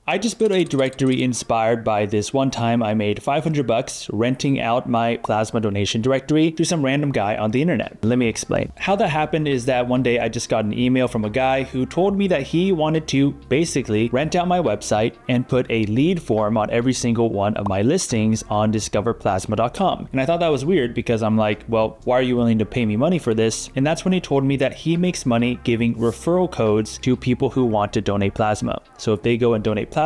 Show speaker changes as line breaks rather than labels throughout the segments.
I just built a directory inspired by this one time I made $500 renting out my plasma donation directory to some random guy on the internet. Let me explain. How that happened is that one day I just got an email from a guy who told me that he wanted to basically rent out my website and put a lead form on every single one of my listings on discoverplasma.com. And I thought that was weird because I'm like, well, why are you willing to pay me money for this? And that's when he told me that he makes money giving referral codes to people who want to donate plasma. So if they go and donate plasma,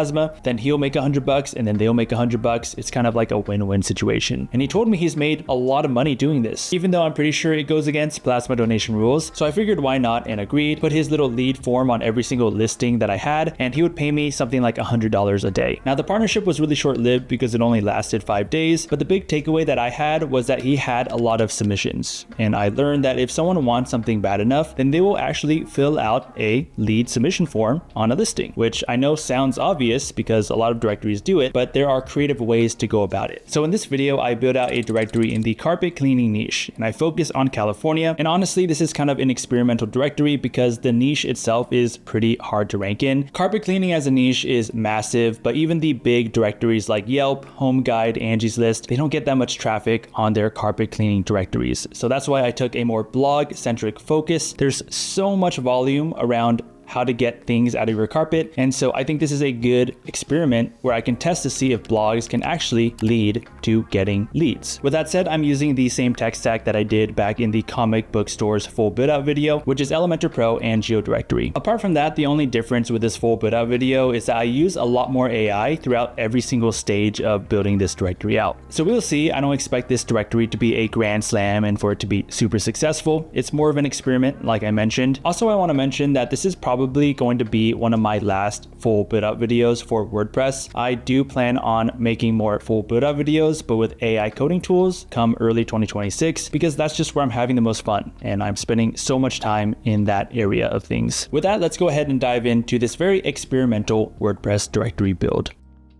then he'll make $100 and then they'll make $100. It's kind of like a win-win situation. And he told me he's made a lot of money doing this, even though I'm pretty sure it goes against plasma donation rules. So I figured why not, and agreed, put his little lead form on every single listing that I had, and he would pay me something like $100 a day. Now the partnership was really short-lived because it only lasted 5 days, but the big takeaway that I had was that he had a lot of submissions. And I learned that if someone wants something bad enough, then they will actually fill out a lead submission form on a listing, which I know sounds obvious because a lot of directories do it, but there are creative ways to go about it. So in this video, I built out a directory in the carpet cleaning niche, and I focus on California. And honestly, this is kind of an experimental directory because the niche itself is pretty hard to rank in. Carpet cleaning as a niche is massive, but even the big directories like Yelp, Home Guide, Angie's List, they don't get that much traffic on their carpet cleaning directories. So that's why I took a more blog-centric focus. There's so much volume around how to get things out of your carpet. And so I think this is a good experiment where I can test to see if blogs can actually lead to getting leads. With that said, I'm using the same tech stack that I did back in the comic book store's full build out video, which is Elementor Pro and Geodirectory. Apart from that, the only difference with this full build out video is that I use a lot more AI throughout every single stage of building this directory out. So we'll see. I don't expect this directory to be a grand slam and for it to be super successful. It's more of an experiment, like I mentioned. Also, I want to mention that this is probably going to be one of my last full build out videos for WordPress. I do plan on making more full build out videos, but with AI coding tools come early 2026, because that's just where I'm having the most fun. And I'm spending so much time in that area of things. With that, let's go ahead and dive into this very experimental WordPress directory build.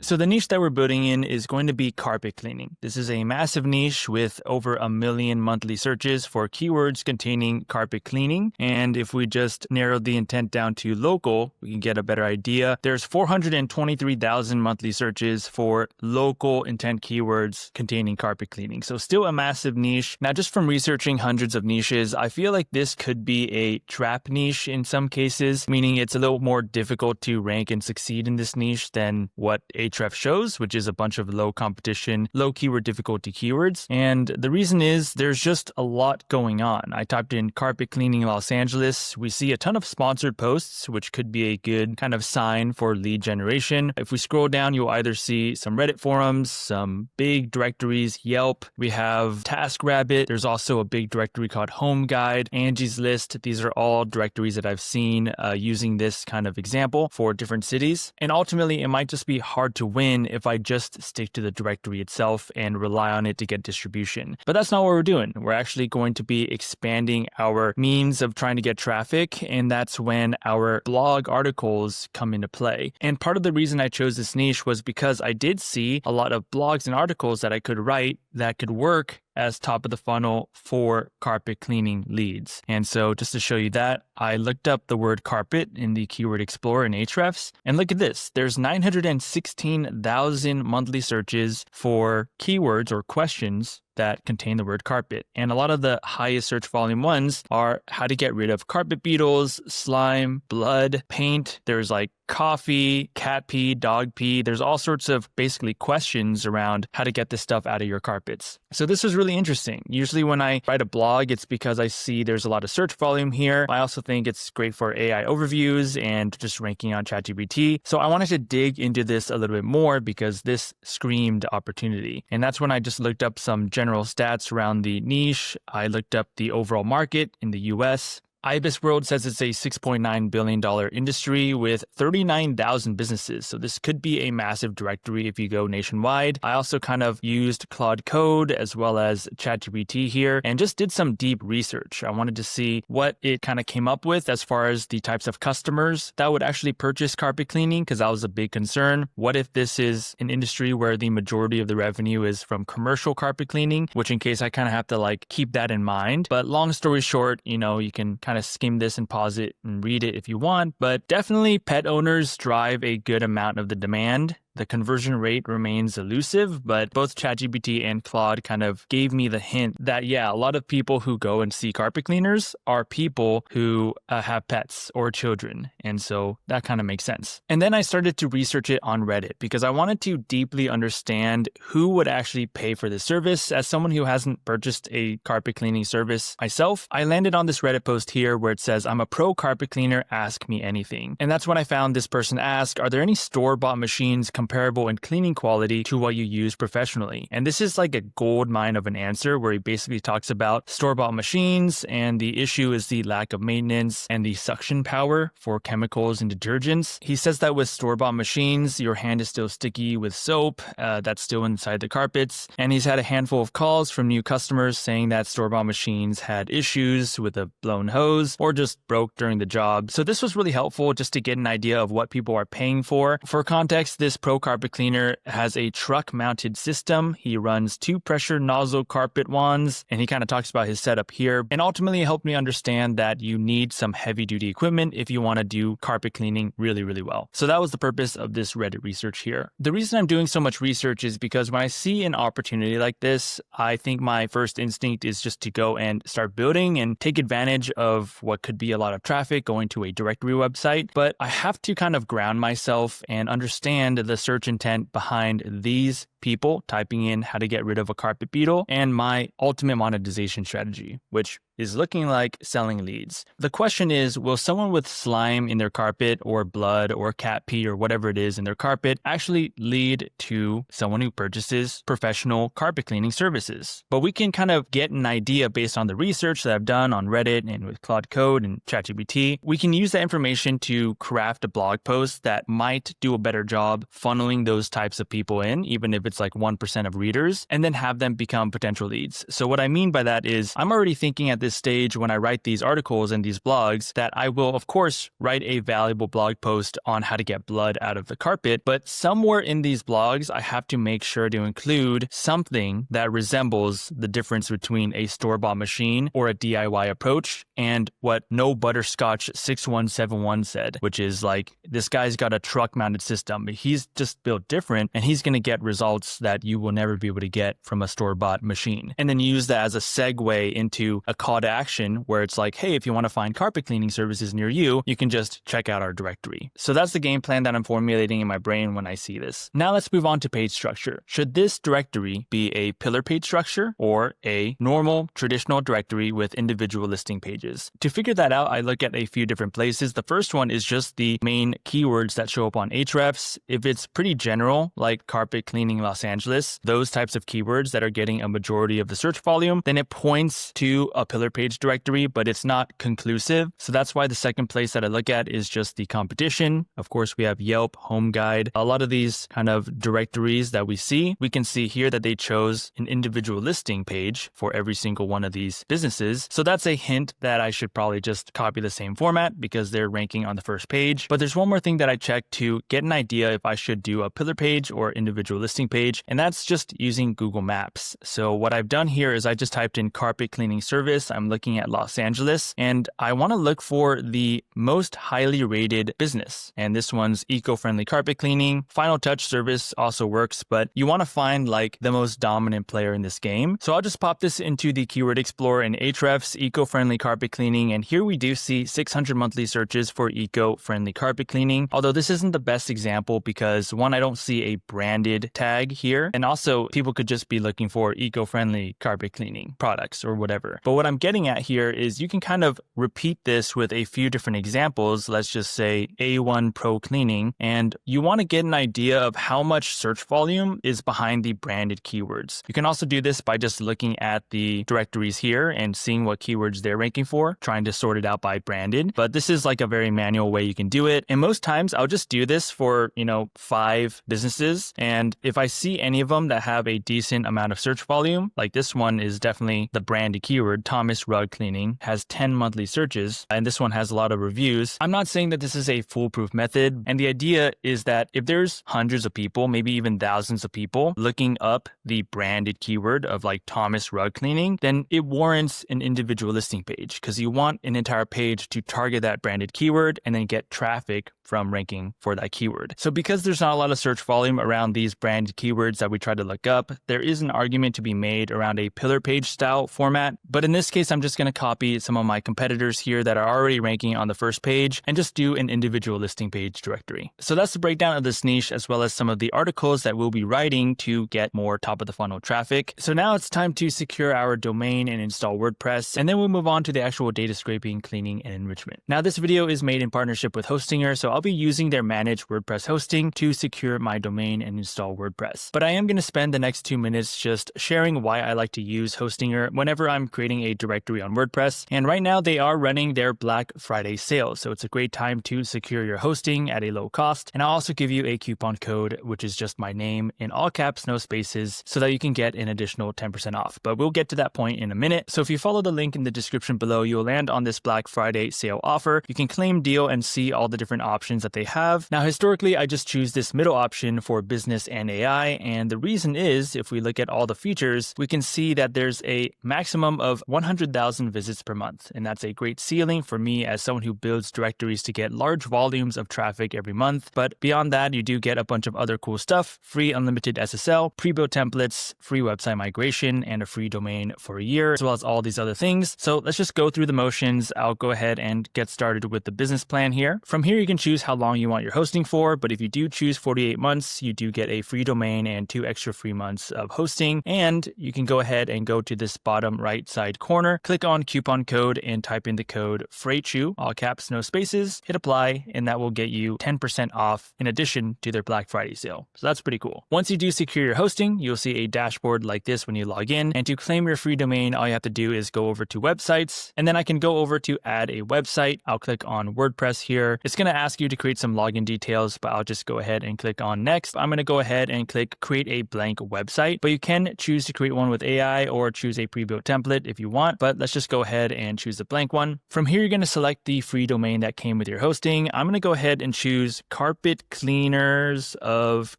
So the niche that we're building in is going to be carpet cleaning. This is a massive niche with over 1 million monthly searches for keywords containing carpet cleaning. And if we just narrow the intent down to local, we can get a better idea. There's 423,000 monthly searches for local intent keywords containing carpet cleaning. So still a massive niche. Now, just from researching hundreds of niches, I feel like this could be a trap niche in some cases, meaning it's a little more difficult to rank and succeed in this niche than what Ahrefs shows, which is a bunch of low competition, low keyword difficulty keywords. And the reason is there's just a lot going on. I typed in carpet cleaning Los Angeles. We see a ton of sponsored posts, which could be a good kind of sign for lead generation. If we scroll down, you'll either see some Reddit forums, some big directories, Yelp. We have TaskRabbit. There's also a big directory called Home Guide, Angie's List. These are all directories that I've seen using this kind of example for different cities. And ultimately, it might just be hard to win if I just stick to the directory itself and rely on it to get distribution. But that's not what we're doing. We're actually going to be expanding our means of trying to get traffic, and that's when our blog articles come into play. And part of the reason I chose this niche was because I did see a lot of blogs and articles that I could write that could work as top of the funnel for carpet cleaning leads. And so just to show you that, I looked up the word carpet in the Keyword Explorer in Ahrefs, and look at this. There's 916,000 monthly searches for keywords or questions that contain the word carpet. And a lot of the highest search volume ones are how to get rid of carpet beetles, slime, blood, paint. There's like coffee, cat pee, dog pee. There's all sorts of basically questions around how to get this stuff out of your carpets. So this is really interesting. Usually when I write a blog, it's because I see there's a lot of search volume here. I also think it's great for AI overviews and just ranking on ChatGPT. So I wanted to dig into this a little bit more because this screamed opportunity. And that's when I just looked up some general stats around the niche. I looked up the overall market in the US. IBIS World says it's a $6.9 billion industry with 39,000 businesses. So this could be a massive directory if you go nationwide. I also kind of used Claude Code as well as ChatGPT here and just did some deep research. I wanted to see what it kind of came up with as far as the types of customers that would actually purchase carpet cleaning, because that was a big concern. What if this is an industry where the majority of the revenue is from commercial carpet cleaning, which in case I kind of have to like keep that in mind. But long story short, you can kind kind of skim this and pause it and read it if you want, but definitely pet owners drive a good amount of the demand. The conversion rate remains elusive, but both ChatGPT and Claude kind of gave me the hint that, yeah, a lot of people who go and see carpet cleaners are people who have pets or children. And so that kind of makes sense. And then I started to research it on Reddit because I wanted to deeply understand who would actually pay for this service. As someone who hasn't purchased a carpet cleaning service myself, I landed on this Reddit post here where it says, "I'm a pro carpet cleaner, ask me anything." And that's when I found this person asked, "Are there any store-bought machines comparable in cleaning quality to what you use professionally?" And this is like a gold mine of an answer where he basically talks about store-bought machines, and the issue is the lack of maintenance and the suction power for chemicals and detergents. He says that with store-bought machines, your hand is still sticky with soap that's still inside the carpets. And he's had a handful of calls from new customers saying that store-bought machines had issues with a blown hose or just broke during the job. So this was really helpful just to get an idea of what people are paying for. For context, this Pro carpet cleaner has a truck-mounted system. He runs 2 pressure nozzle carpet wands, and he kind of talks about his setup here. And ultimately, it helped me understand that you need some heavy-duty equipment if you want to do carpet cleaning really, really well. So that was the purpose of this Reddit research here. The reason I'm doing so much research is because when I see an opportunity like this, I think my first instinct is just to go and start building and take advantage of what could be a lot of traffic going to a directory website. But I have to kind of ground myself and understand the search intent behind these people typing in how to get rid of a carpet beetle and my ultimate monetization strategy, which is looking like selling leads. The question is, will someone with slime in their carpet or blood or cat pee or whatever it is in their carpet actually lead to someone who purchases professional carpet cleaning services? But we can kind of get an idea based on the research that I've done on Reddit and with Claude Code and ChatGPT. We can use that information to craft a blog post that might do a better job funneling those types of people in, even if it's like 1% of readers, and then have them become potential leads. So what I mean by that is I'm already thinking at this stage when I write these articles and these blogs that I will, of course, write a valuable blog post on how to get blood out of the carpet, but somewhere in these blogs, I have to make sure to include something that resembles the difference between a store-bought machine or a DIY approach and what No Butterscotch 6171 said, which is like, this guy's got a truck-mounted system, but he's just built different and he's going to get results that you will never be able to get from a store-bought machine. And then use that as a segue into a call to action where it's like, hey, if you want to find carpet cleaning services near you, you can just check out our directory. So that's the game plan that I'm formulating in my brain when I see this. Now let's move on to page structure. Should this directory be a pillar page structure or a normal traditional directory with individual listing pages? To figure that out, I look at a few different places. The first one is just the main keywords that show up on Ahrefs. If it's pretty general, like carpet cleaning Los Angeles, those types of keywords that are getting a majority of the search volume, then it points to a pillar page directory, but it's not conclusive. So that's why the second place that I look at is just the competition. Of course, we have Yelp, Home Guide, a lot of these kind of directories that we see. We can see here that they chose an individual listing page for every single one of these businesses. So that's a hint that I should probably just copy the same format because they're ranking on the first page. But there's one more thing that I check to get an idea if I should do a pillar page or individual listing page, and that's just using Google Maps. So what I've done here is I just typed in carpet cleaning service. I'm looking at Los Angeles, and I want to look for the most highly rated business. And this one's eco-friendly carpet cleaning. Final Touch service also works, but you want to find like the most dominant player in this game. So I'll just pop this into the Keyword Explorer in Ahrefs, eco-friendly carpet cleaning. And here we do see 600 monthly searches for eco-friendly carpet cleaning. Although this isn't the best example because one, I don't see a branded tag here. And also people could just be looking for eco-friendly carpet cleaning products or whatever. But what I'm getting at here is you can kind of repeat this with a few different examples. Let's just say A1 Pro Cleaning, and you want to get an idea of how much search volume is behind the branded keywords. You can also do this by just looking at the directories here and seeing what keywords they're ranking for, trying to sort it out by branded. But this is like a very manual way you can do it. And most times I'll just do this for, 5 businesses. And if I see any of them that have a decent amount of search volume, like this one is definitely the branded keyword, Thomas Rug Cleaning, has 10 monthly searches, and this one has a lot of reviews. I'm not saying that this is a foolproof method, and the idea is that if there's hundreds of people, maybe even thousands of people looking up the branded keyword of like Thomas Rug Cleaning, then it warrants an individual listing page because you want an entire page to target that branded keyword and then get traffic from ranking for that keyword. So because there's not a lot of search volume around these branded keywords that we try to look up, there is an argument to be made around a pillar page style format. But in this case, I'm just going to copy some of my competitors here that are already ranking on the first page and just do an individual listing page directory. So that's the breakdown of this niche as well as some of the articles that we'll be writing to get more top of the funnel traffic. So now it's time to secure our domain and install WordPress, and then we'll move on to the actual data scraping, cleaning, and enrichment. Now this video is made in partnership with Hostinger, so I'll be using their managed WordPress hosting to secure my domain and install WordPress. But I am going to spend the next 2 minutes just sharing why I like to use Hostinger whenever I'm creating a directory on WordPress. And right now they are running their Black Friday sale, so it's a great time to secure your hosting at a low cost. And I'll also give you a coupon code, which is just my name in all caps, no spaces, so that you can get an additional 10% off. But we'll get to that point in a minute. So if you follow the link in the description below, you'll land on this Black Friday sale offer. You can claim deal and see all the different options that they have. Now, historically, I just choose this middle option for business and AI. And the reason is, if we look at all the features, we can see that there's a maximum of 100,000 visits per month. And that's a great ceiling for me as someone who builds directories to get large volumes of traffic every month. But beyond that, you do get a bunch of other cool stuff: free unlimited SSL, pre-built templates, free website migration, and a free domain for a year, as well as all these other things. So let's just go through the motions. I'll go ahead and get started with the business plan here. From here, you can choose how long you want your hosting for, but if you do choose 48 months, you do get a free domain and 2 extra free months of hosting. And you can go ahead and go to this bottom right side corner, click on coupon code and type in the code FREIGHTSHOE, all caps, no spaces, hit apply, and that will get you 10% off in addition to their Black Friday sale. So that's pretty cool. Once you do secure your hosting, you'll see a dashboard like this when you log in. And to claim your free domain, all you have to do is go over to websites, and then I can go over to add a website. I'll click on WordPress here. It's going to ask you to create some login details, but I'll just go ahead and click on next. I'm going to go ahead and click create a blank website, but you can choose to create one with AI or choose a pre-built template if you want, but let's just go ahead and choose a blank one. From here, you're going to select the free domain that came with your hosting. I'm going to go ahead and choose Carpet Cleaners of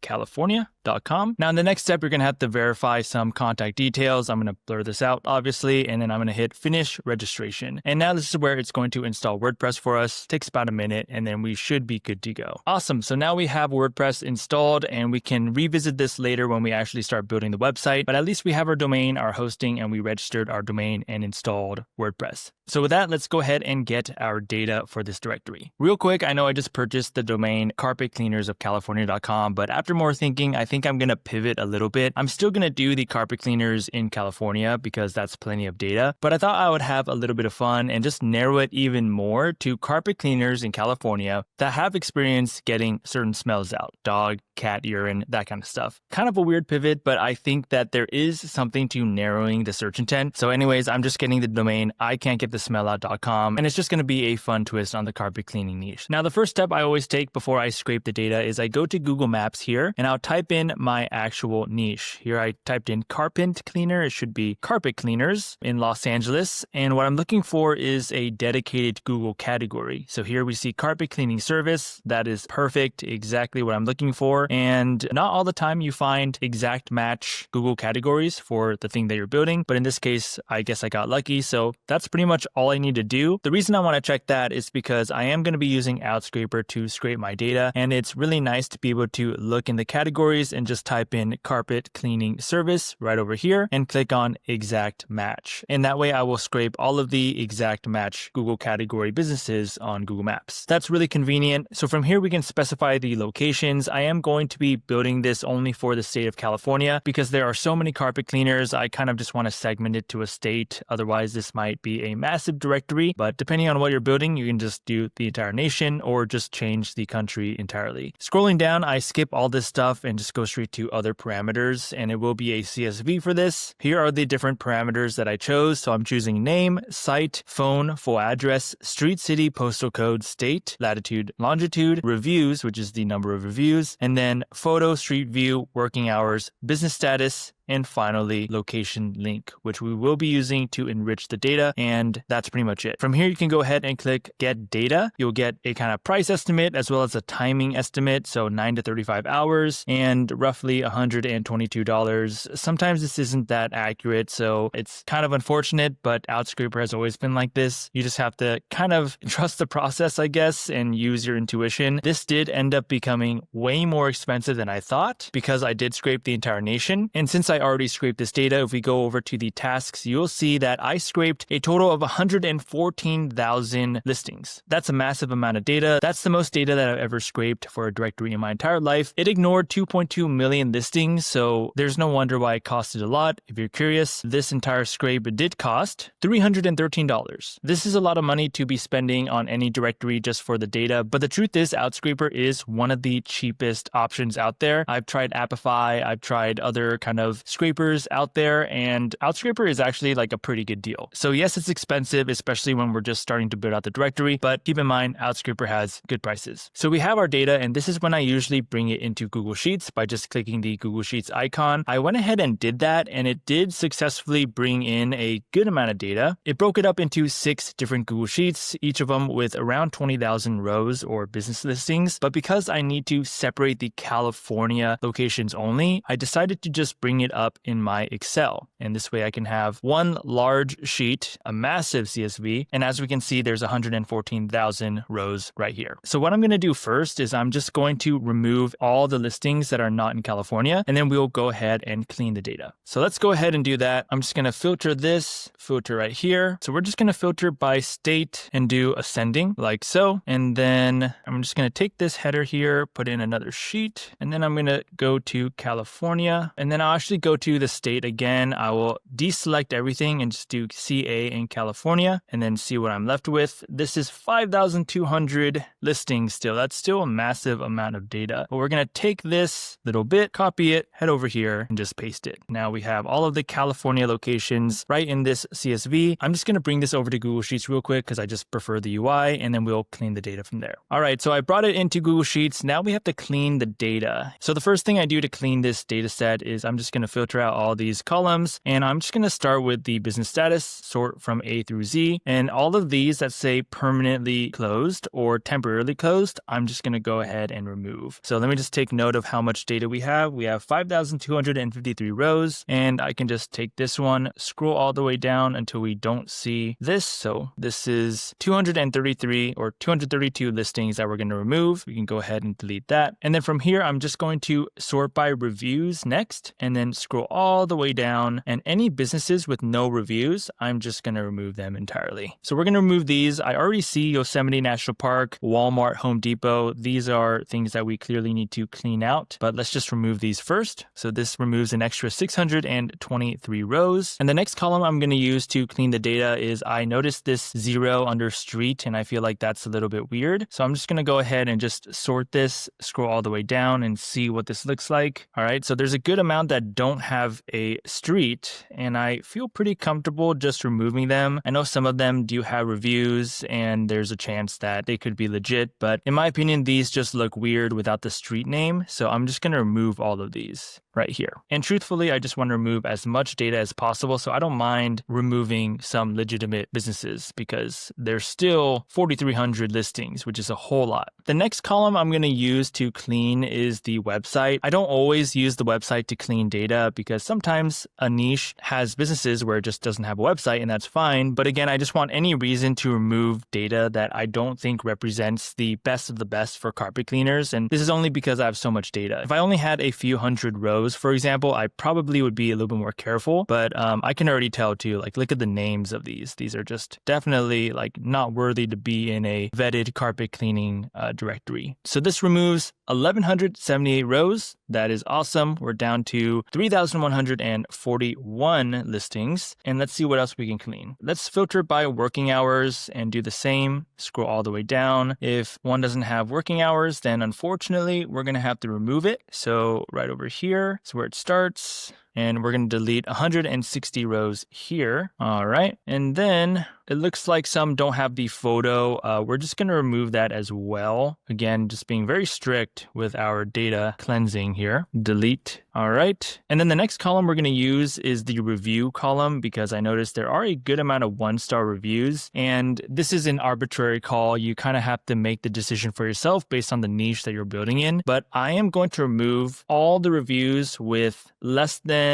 California.com. Now in the next step, you're going to have to verify some contact details. I'm going to blur this out obviously, and then I'm going to hit finish registration. And now this is where it's going to install WordPress for us. It takes about a minute and then we should be good to go. Awesome. So now we have WordPress installed and we can revisit this later when we actually start building the website, but at least we have our domain, our hosting, and we registered our domain and installed WordPress. So with that, let's go ahead and get our data for this directory. Real quick, I know I just purchased the domain carpetcleanersofcalifornia.com, but after more thinking, I think I'm going to pivot a little bit. I'm still going to do the carpet cleaners in California because that's plenty of data, but I thought I would have a little bit of fun and just narrow it even more to carpet cleaners in California that have experience getting certain smells out: dog, cat urine, that kind of stuff. Kind of a weird pivot, but I think that there is something to narrowing the search intent. So anyways, I'm just getting the domain ican'tgetthesmellout.com, and it's just going to be a fun twist on the carpet cleaning niche. Now, the first step I always take before I scrape the data is I go to Google Maps here and I'll type in my actual niche. Here I typed in carpet cleaner. It should be carpet cleaners in Los Angeles. And what I'm looking for is a dedicated Google category. So here we see carpet cleaning service. That is perfect. Exactly what I'm looking for. And not all the time you find exact match Google categories for the thing that you're building. But in this case, I guess I got lucky. So that's pretty much all I need to do. The reason I want to check that is because I am going to be using Outscraper to scrape my data. And it's really nice to be able to look in the categories and just type in carpet cleaning service right over here and click on exact match. And that way I will scrape all of the exact match Google category businesses on Google Maps. That's really convenient. So from here we can specify the locations. I am going to be building this only for the state of California because there are so many carpet cleaners. I kind of just want to segment it to a state. Otherwise this might be a massive directory, but depending on what you're building, you can just do the entire nation or just change the country entirely. Scrolling down, I skip all this stuff and just go straight to other parameters, and it will be a CSV for this. Here are the different parameters that I chose. So I'm choosing name, site, phone, full address, street, city, postal code, state, latitude, longitude, reviews, which is the number of reviews, and then photo, street view, working hours, business status, and finally, location link, which we will be using to enrich the data. And that's pretty much it. From here, you can go ahead and click Get Data. You'll get a kind of price estimate as well as a timing estimate. So 9 to 35 hours and roughly $122. Sometimes this isn't that accurate, so it's kind of unfortunate, but Outscraper has always been like this. You just have to kind of trust the process, I guess, and use your intuition. This did end up becoming way more expensive than I thought because I did scrape the entire nation. And since I already scraped this data, if we go over to the tasks, you'll see that I scraped a total of 114,000 listings. That's a massive amount of data. That's the most data that I've ever scraped for a directory in my entire life. It ignored 2.2 million listings, so there's no wonder why it costed a lot. If you're curious, this entire scrape did cost $313. This is a lot of money to be spending on any directory just for the data, but the truth is Outscraper is one of the cheapest options out there. I've tried Apify, I've tried other kind of scrapers out there, and Outscraper is actually like a pretty good deal. So yes, it's expensive, especially when we're just starting to build out the directory, but keep in mind, Outscraper has good prices. So we have our data, and this is when I usually bring it into Google Sheets by just clicking the Google Sheets icon. I went ahead and did that, and it did successfully bring in a good amount of data. It broke it up into 6 different Google Sheets, each of them with around 20,000 rows or business listings. But because I need to separate the California locations only, I decided to just bring it up in my Excel. And this way I can have one large sheet, a massive CSV. And as we can see, there's 114,000 rows right here. So what I'm going to do first is I'm just going to remove all the listings that are not in California, and then we'll go ahead and clean the data. So let's go ahead and do that. I'm just going to filter this, filter right here. So we're just going to filter by state and do ascending like so. And then I'm just going to take this header here, put in another sheet, and then I'm going to go to California, and then I'll actually go to the state again. I will deselect everything and just do CA in California and then see what I'm left with. This is 5,200 listings still. That's still a massive amount of data. But we're going to take this little bit, copy it, head over here and just paste it. Now we have all of the California locations right in this CSV. I'm just going to bring this over to Google Sheets real quick because I just prefer the UI, and then we'll clean the data from there. All right, so I brought it into Google Sheets. Now we have to clean the data. So the first thing I do to clean this data set is I'm just going to filter out all these columns, and I'm just going to start with the business status, sort from A through Z, and all of these that say permanently closed or temporarily closed, I'm just going to go ahead and remove. So let me just take note of how much data we have. We have 5,253 rows, and I can just take this one, scroll all the way down until we don't see this. So this is 233 or 232 listings that we're going to remove. We can go ahead and delete that. And then from here, I'm just going to sort by reviews next, and then scroll all the way down, and any businesses with no reviews, I'm just going to remove them entirely. So we're going to remove these. I already see Yosemite National Park, Walmart, Home Depot. These are things that we clearly need to clean out, but let's just remove these first. So this removes an extra 623 rows. And the next column I'm going to use to clean the data is I noticed this 0 under street, and I feel like that's a little bit weird. So I'm just going to go ahead and just sort this, scroll all the way down and see what this looks like. All right, so there's a good amount that don't have a street, and I feel pretty comfortable just removing them. I know some of them do have reviews, and there's a chance that they could be legit, but in my opinion, these just look weird without the street name. So I'm just going to remove all of these right here. And truthfully, I just want to remove as much data as possible. So I don't mind removing some legitimate businesses because there's still 4,300 listings, which is a whole lot. The next column I'm going to use to clean is the website. I don't always use the website to clean data because sometimes a niche has businesses where it just doesn't have a website, and that's fine. But again, I just want any reason to remove data that I don't think represents the best of the best for carpet cleaners. And this is only because I have so much data. If I only had a few hundred rows, for example, I probably would be a little bit more careful, but I can already tell too, like, look at the names of these. These are just definitely like not worthy to be in a vetted carpet cleaning directory. So this removes 1,178 rows. That is awesome. We're down to 3,141 listings. And let's see what else we can clean. Let's filter by working hours and do the same. Scroll all the way down. If one doesn't have working hours, then unfortunately, we're going to have to remove it. So right over here is where it starts. And we're going to delete 160 rows here. All right. And then it looks like some don't have the photo. We're just going to remove that as well. Again, just being very strict with our data cleansing here. Delete. All right. And then the next column we're going to use is the review column because I noticed there are a good amount of 1-star reviews. And this is an arbitrary call. You kind of have to make the decision for yourself based on the niche that you're building in. But I am going to remove all the reviews with less than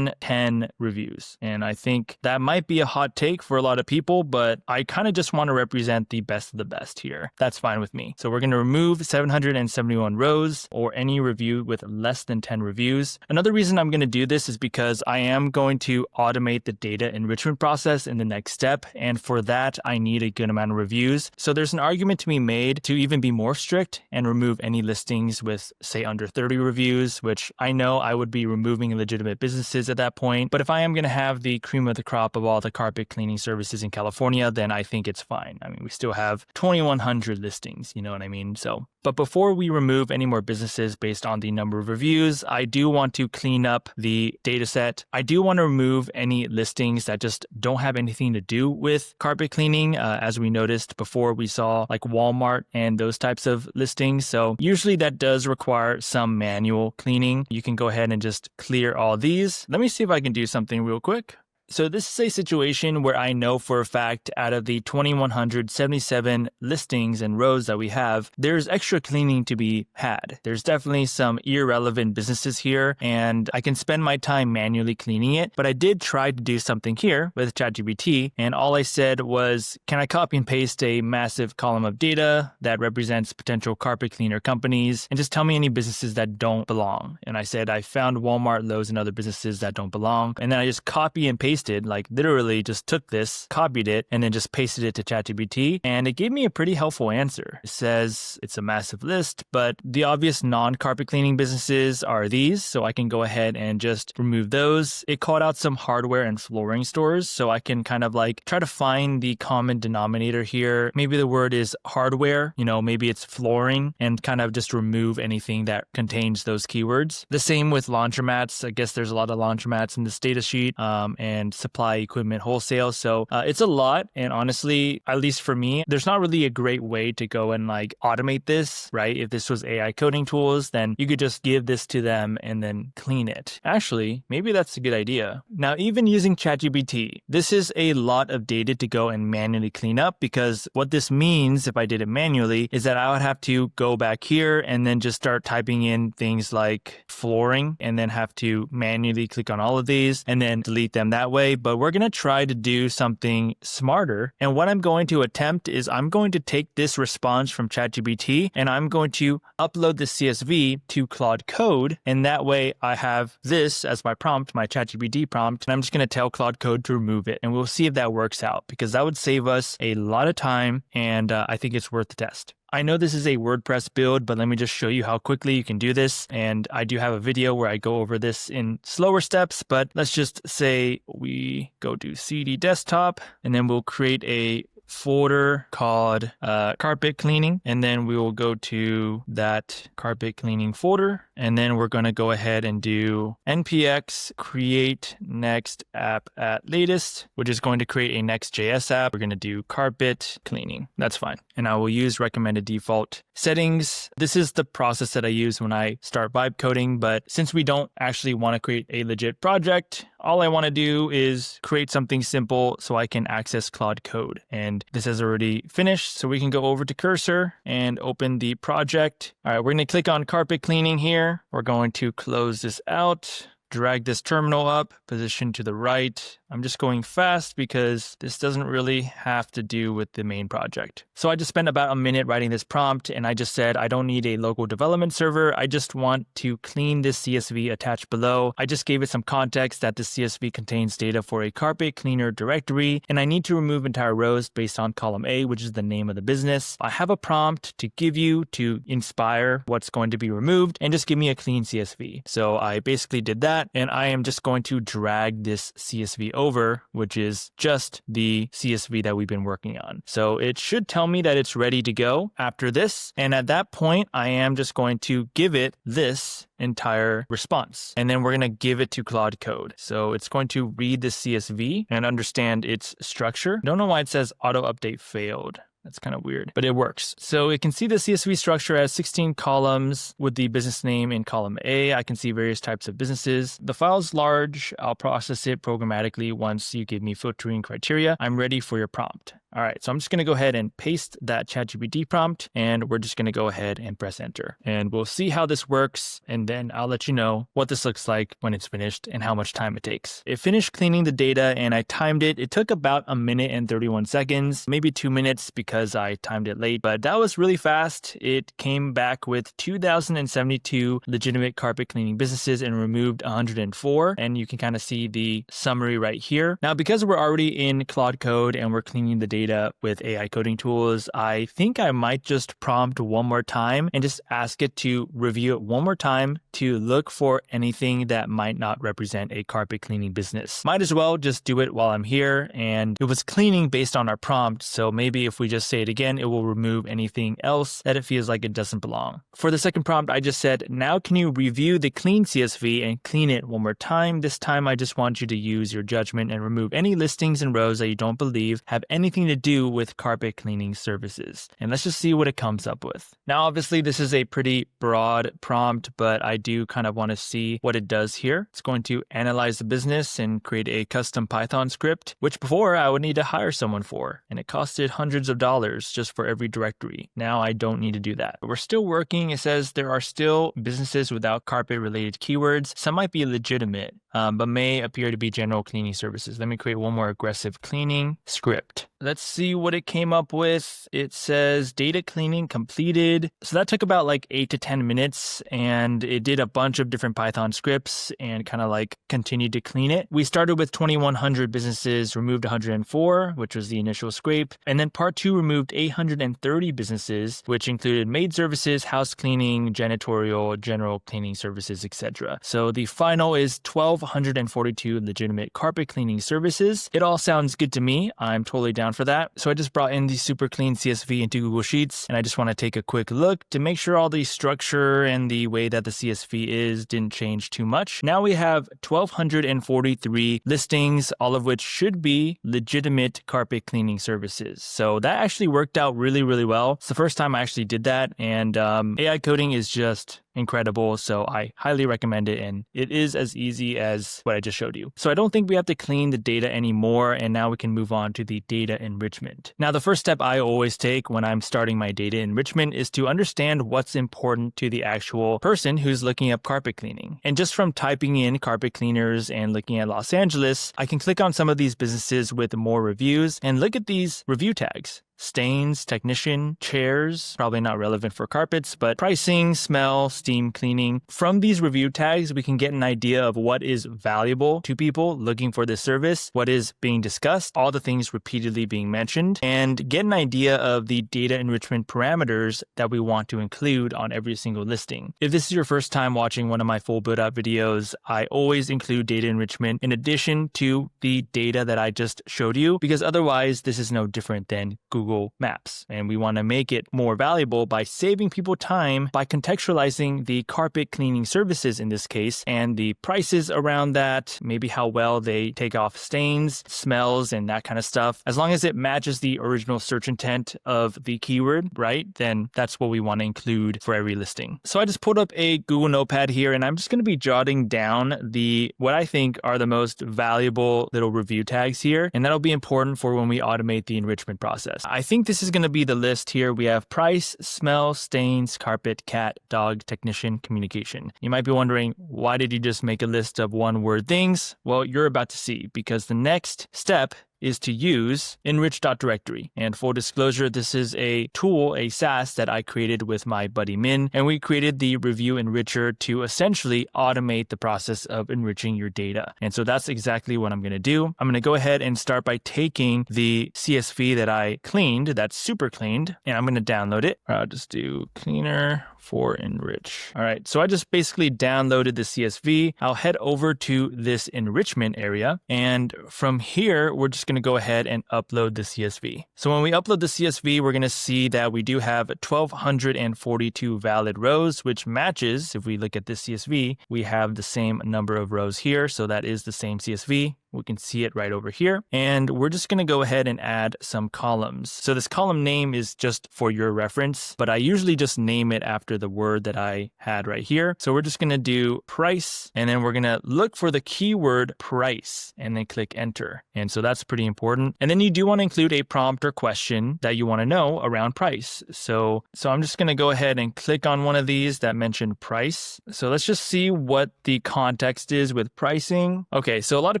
10 reviews. And I think that might be a hot take for a lot of people, but I kind of just want to represent the best of the best here. That's fine with me. So we're going to remove 771 rows or any review with less than 10 reviews. Another reason I'm going to do this is because I am going to automate the data enrichment process in the next step. And for that, I need a good amount of reviews. So there's an argument to be made to even be more strict and remove any listings with, say, under 30 reviews, which I know I would be removing legitimate businesses at that point. But if I am going to have the cream of the crop of all the carpet cleaning services in California, then I think it's fine. I mean, we still have 2,100 listings, you know what I mean? But before we remove any more businesses based on the number of reviews, I do want to clean up the data set. I do want to remove any listings that just don't have anything to do with carpet cleaning. As we noticed before, we saw like Walmart and those types of listings. So usually that does require some manual cleaning. You can go ahead and just clear all these. Let me see if I can do something real quick. So this is a situation where I know for a fact out of the 2,177 listings and rows that we have, there's extra cleaning to be had. There's definitely some irrelevant businesses here and I can spend my time manually cleaning it. But I did try to do something here with ChatGPT and all I said was, can I copy and paste a massive column of data that represents potential carpet cleaner companies and just tell me any businesses that don't belong. And I said, I found Walmart, Lowe's, and other businesses that don't belong. And then I just copy and paste like literally just took this, copied it, and then just pasted it to ChatGPT. And it gave me a pretty helpful answer. It says it's a massive list, but the obvious non-carpet cleaning businesses are these. So I can go ahead and just remove those. It called out some hardware and flooring stores. So I can kind of like try to find the common denominator here. Maybe the word is hardware, maybe it's flooring and kind of just remove anything that contains those keywords. The same with laundromats. I guess there's a lot of laundromats in this data sheet. And supply equipment wholesale. So it's a lot. And honestly, at least for me, there's not really a great way to go and like automate this, right? If this was AI coding tools, then you could just give this to them and then clean it. Actually, maybe that's a good idea. Now, even using ChatGPT, this is a lot of data to go and manually clean up because what this means if I did it manually is that I would have to go back here and then just start typing in things like flooring and then have to manually click on all of these and then delete them that way. But we're going to try to do something smarter. And what I'm going to attempt is I'm going to take this response from ChatGPT and I'm going to upload the CSV to Claude Code. And that way I have this as my prompt, my ChatGPT prompt. And I'm just going to tell Claude Code to remove it. And we'll see if that works out because that would save us a lot of time. And I think it's worth the test. I know this is a WordPress build, but let me just show you how quickly you can do this. And I do have a video where I go over this in slower steps, but let's just say we go to CD desktop and then we'll create a folder called carpet cleaning. And then we will go to that carpet cleaning folder. And then we're going to go ahead and do npx create next app at latest, which is going to create a Next.js app. We're going to do carpet cleaning. That's fine. And I will use recommended default settings. This is the process that I use when I start vibe coding. But since we don't actually want to create a legit project, all I want to do is create something simple so I can access Claude Code. And this has already finished. So we can go over to cursor and open the project. All right, we're going to click on carpet cleaning here. We're going to close this out. Drag this terminal up, position to the right. I'm just going fast because this doesn't really have to do with the main project. So I just spent about a minute writing this prompt, and I just said I don't need a local development server. I just want to clean this CSV attached below. I just gave it some context that this CSV contains data for a carpet cleaner directory, and I need to remove entire rows based on column A, which is the name of the business. I have a prompt to give you to inspire what's going to be removed and just give me a clean CSV. So I basically did that, and I am just going to drag this CSV over, which is just the CSV that we've been working on. So it should tell me that it's ready to go after this. And at that point, I am just going to give it this entire response. And then we're going to give it to Claude Code. So it's going to read the CSV and understand its structure. Don't know why it says auto update failed. That's kind of weird, but it works. So it can see the CSV structure as 16 columns with the business name in column A. I can see various types of businesses. The file's large. I'll process it programmatically once you give me filtering criteria. I'm ready for your prompt. All right, so I'm just going to go ahead and paste that ChatGPT prompt, and we're just going to go ahead and press enter. And we'll see how this works, and then I'll let you know what this looks like when it's finished and how much time it takes. It finished cleaning the data, and I timed it. It took about 1 minute and 31 seconds, maybe 2 minutes because I timed it late, but that was really fast. It came back with 2,072 legitimate carpet cleaning businesses and removed 104, and you can kind of see the summary right here. Now, because we're already in Claude Code and we're cleaning the data with AI coding tools, I think I might just prompt one more time and just ask it to review it one more time to look for anything that might not represent a carpet cleaning business. Might as well just do it while I'm here, and it was cleaning based on our prompt, so maybe if we just say it again, it will remove anything else that it feels like it doesn't belong. For the second prompt, I just said, now can you review the clean CSV and clean it one more time? This time I just want you to use your judgment and remove any listings and rows that you don't believe have anything to do with carpet cleaning services. And let's just see what it comes up with. Now, obviously, this is a pretty broad prompt, but I do kind of want to see what it does here. It's going to analyze the business and create a custom Python script, which before I would need to hire someone for, and it costed hundreds of dollars just for every directory. Now I don't need to do that. But we're still working. It says there are still businesses without carpet-related keywords. Some might be legitimate, but may appear to be general cleaning services. Let me create one more aggressive cleaning script. Let's see what it came up with. It says data cleaning completed. So that took about like 8 to 10 minutes, and it did a bunch of different Python scripts and kind of like continued to clean it. We started with 2,100 businesses, removed 104, which was the initial scrape. And then part 2 removed 830 businesses, which included maid services, house cleaning, janitorial, general cleaning services, etc. So the final is 1,242 legitimate carpet cleaning services. It all sounds good to me. I'm totally down for that. So I just brought in the super clean CSV into Google Sheets, and I just want to take a quick look to make sure all the structure and the way that the CSV is didn't change too much. Now we have 1,243 listings, all of which should be legitimate carpet cleaning services. So that actually worked out really, really well. It's the first time I actually did that, and AI coding is just incredible, so I highly recommend it, and it is as easy as what I just showed you. So I don't think we have to clean the data anymore, and now we can move on to the data enrichment. Now, the first step I always take when I'm starting my data enrichment is to understand what's important to the actual person who's looking up carpet cleaning. And just from typing in carpet cleaners and looking at Los Angeles, I can click on some of these businesses with more reviews and look at these review tags. Stains, technician, chairs, probably not relevant for carpets, but pricing, smell, steam cleaning. From these review tags, we can get an idea of what is valuable to people looking for this service, what is being discussed, all the things repeatedly being mentioned, and get an idea of the data enrichment parameters that we want to include on every single listing. If this is your first time watching one of my full build-out videos, I always include data enrichment in addition to the data that I just showed you, because otherwise this is no different than Google Maps, and we want to make it more valuable by saving people time by contextualizing the carpet cleaning services in this case and the prices around that, maybe how well they take off stains, smells, and that kind of stuff. As long as it matches the original search intent of the keyword, right, then that's what we want to include for every listing. So I just pulled up a Google Notepad here, and I'm just going to be jotting down what I think are the most valuable little review tags here, and that'll be important for when we automate the enrichment process. I think this is going to be the list here. We have price, smell, stains, carpet, cat, dog, technician, communication. You might be wondering, why did you just make a list of one-word things? Well, you're about to see, because the next step is to use Enrich.Directory. And full disclosure, this is a tool, a SaaS that I created with my buddy Min, and we created the Review Enricher to essentially automate the process of enriching your data. And so that's exactly what I'm going to do. I'm going to go ahead and start by taking the CSV that I cleaned, that's super cleaned, and I'm going to download it. I'll just do cleaner for enrich. All right, so I just basically downloaded the CSV. I'll head over to this enrichment area, and from here, we're just going to go ahead and upload the CSV. So when we upload the CSV, we're going to see that we do have 1,242 valid rows, which matches, if we look at this CSV, we have the same number of rows here, so that is the same CSV. We can see it right over here. And we're just going to go ahead and add some columns. So this column name is just for your reference, but I usually just name it after the word that I had right here. So we're just going to do price, and then we're going to look for the keyword price and then click enter. And so that's pretty important. And then you do want to include a prompt or question that you want to know around price. So I'm just going to go ahead and click on one of these that mentioned price. So let's just see what the context is with pricing. Okay, so a lot of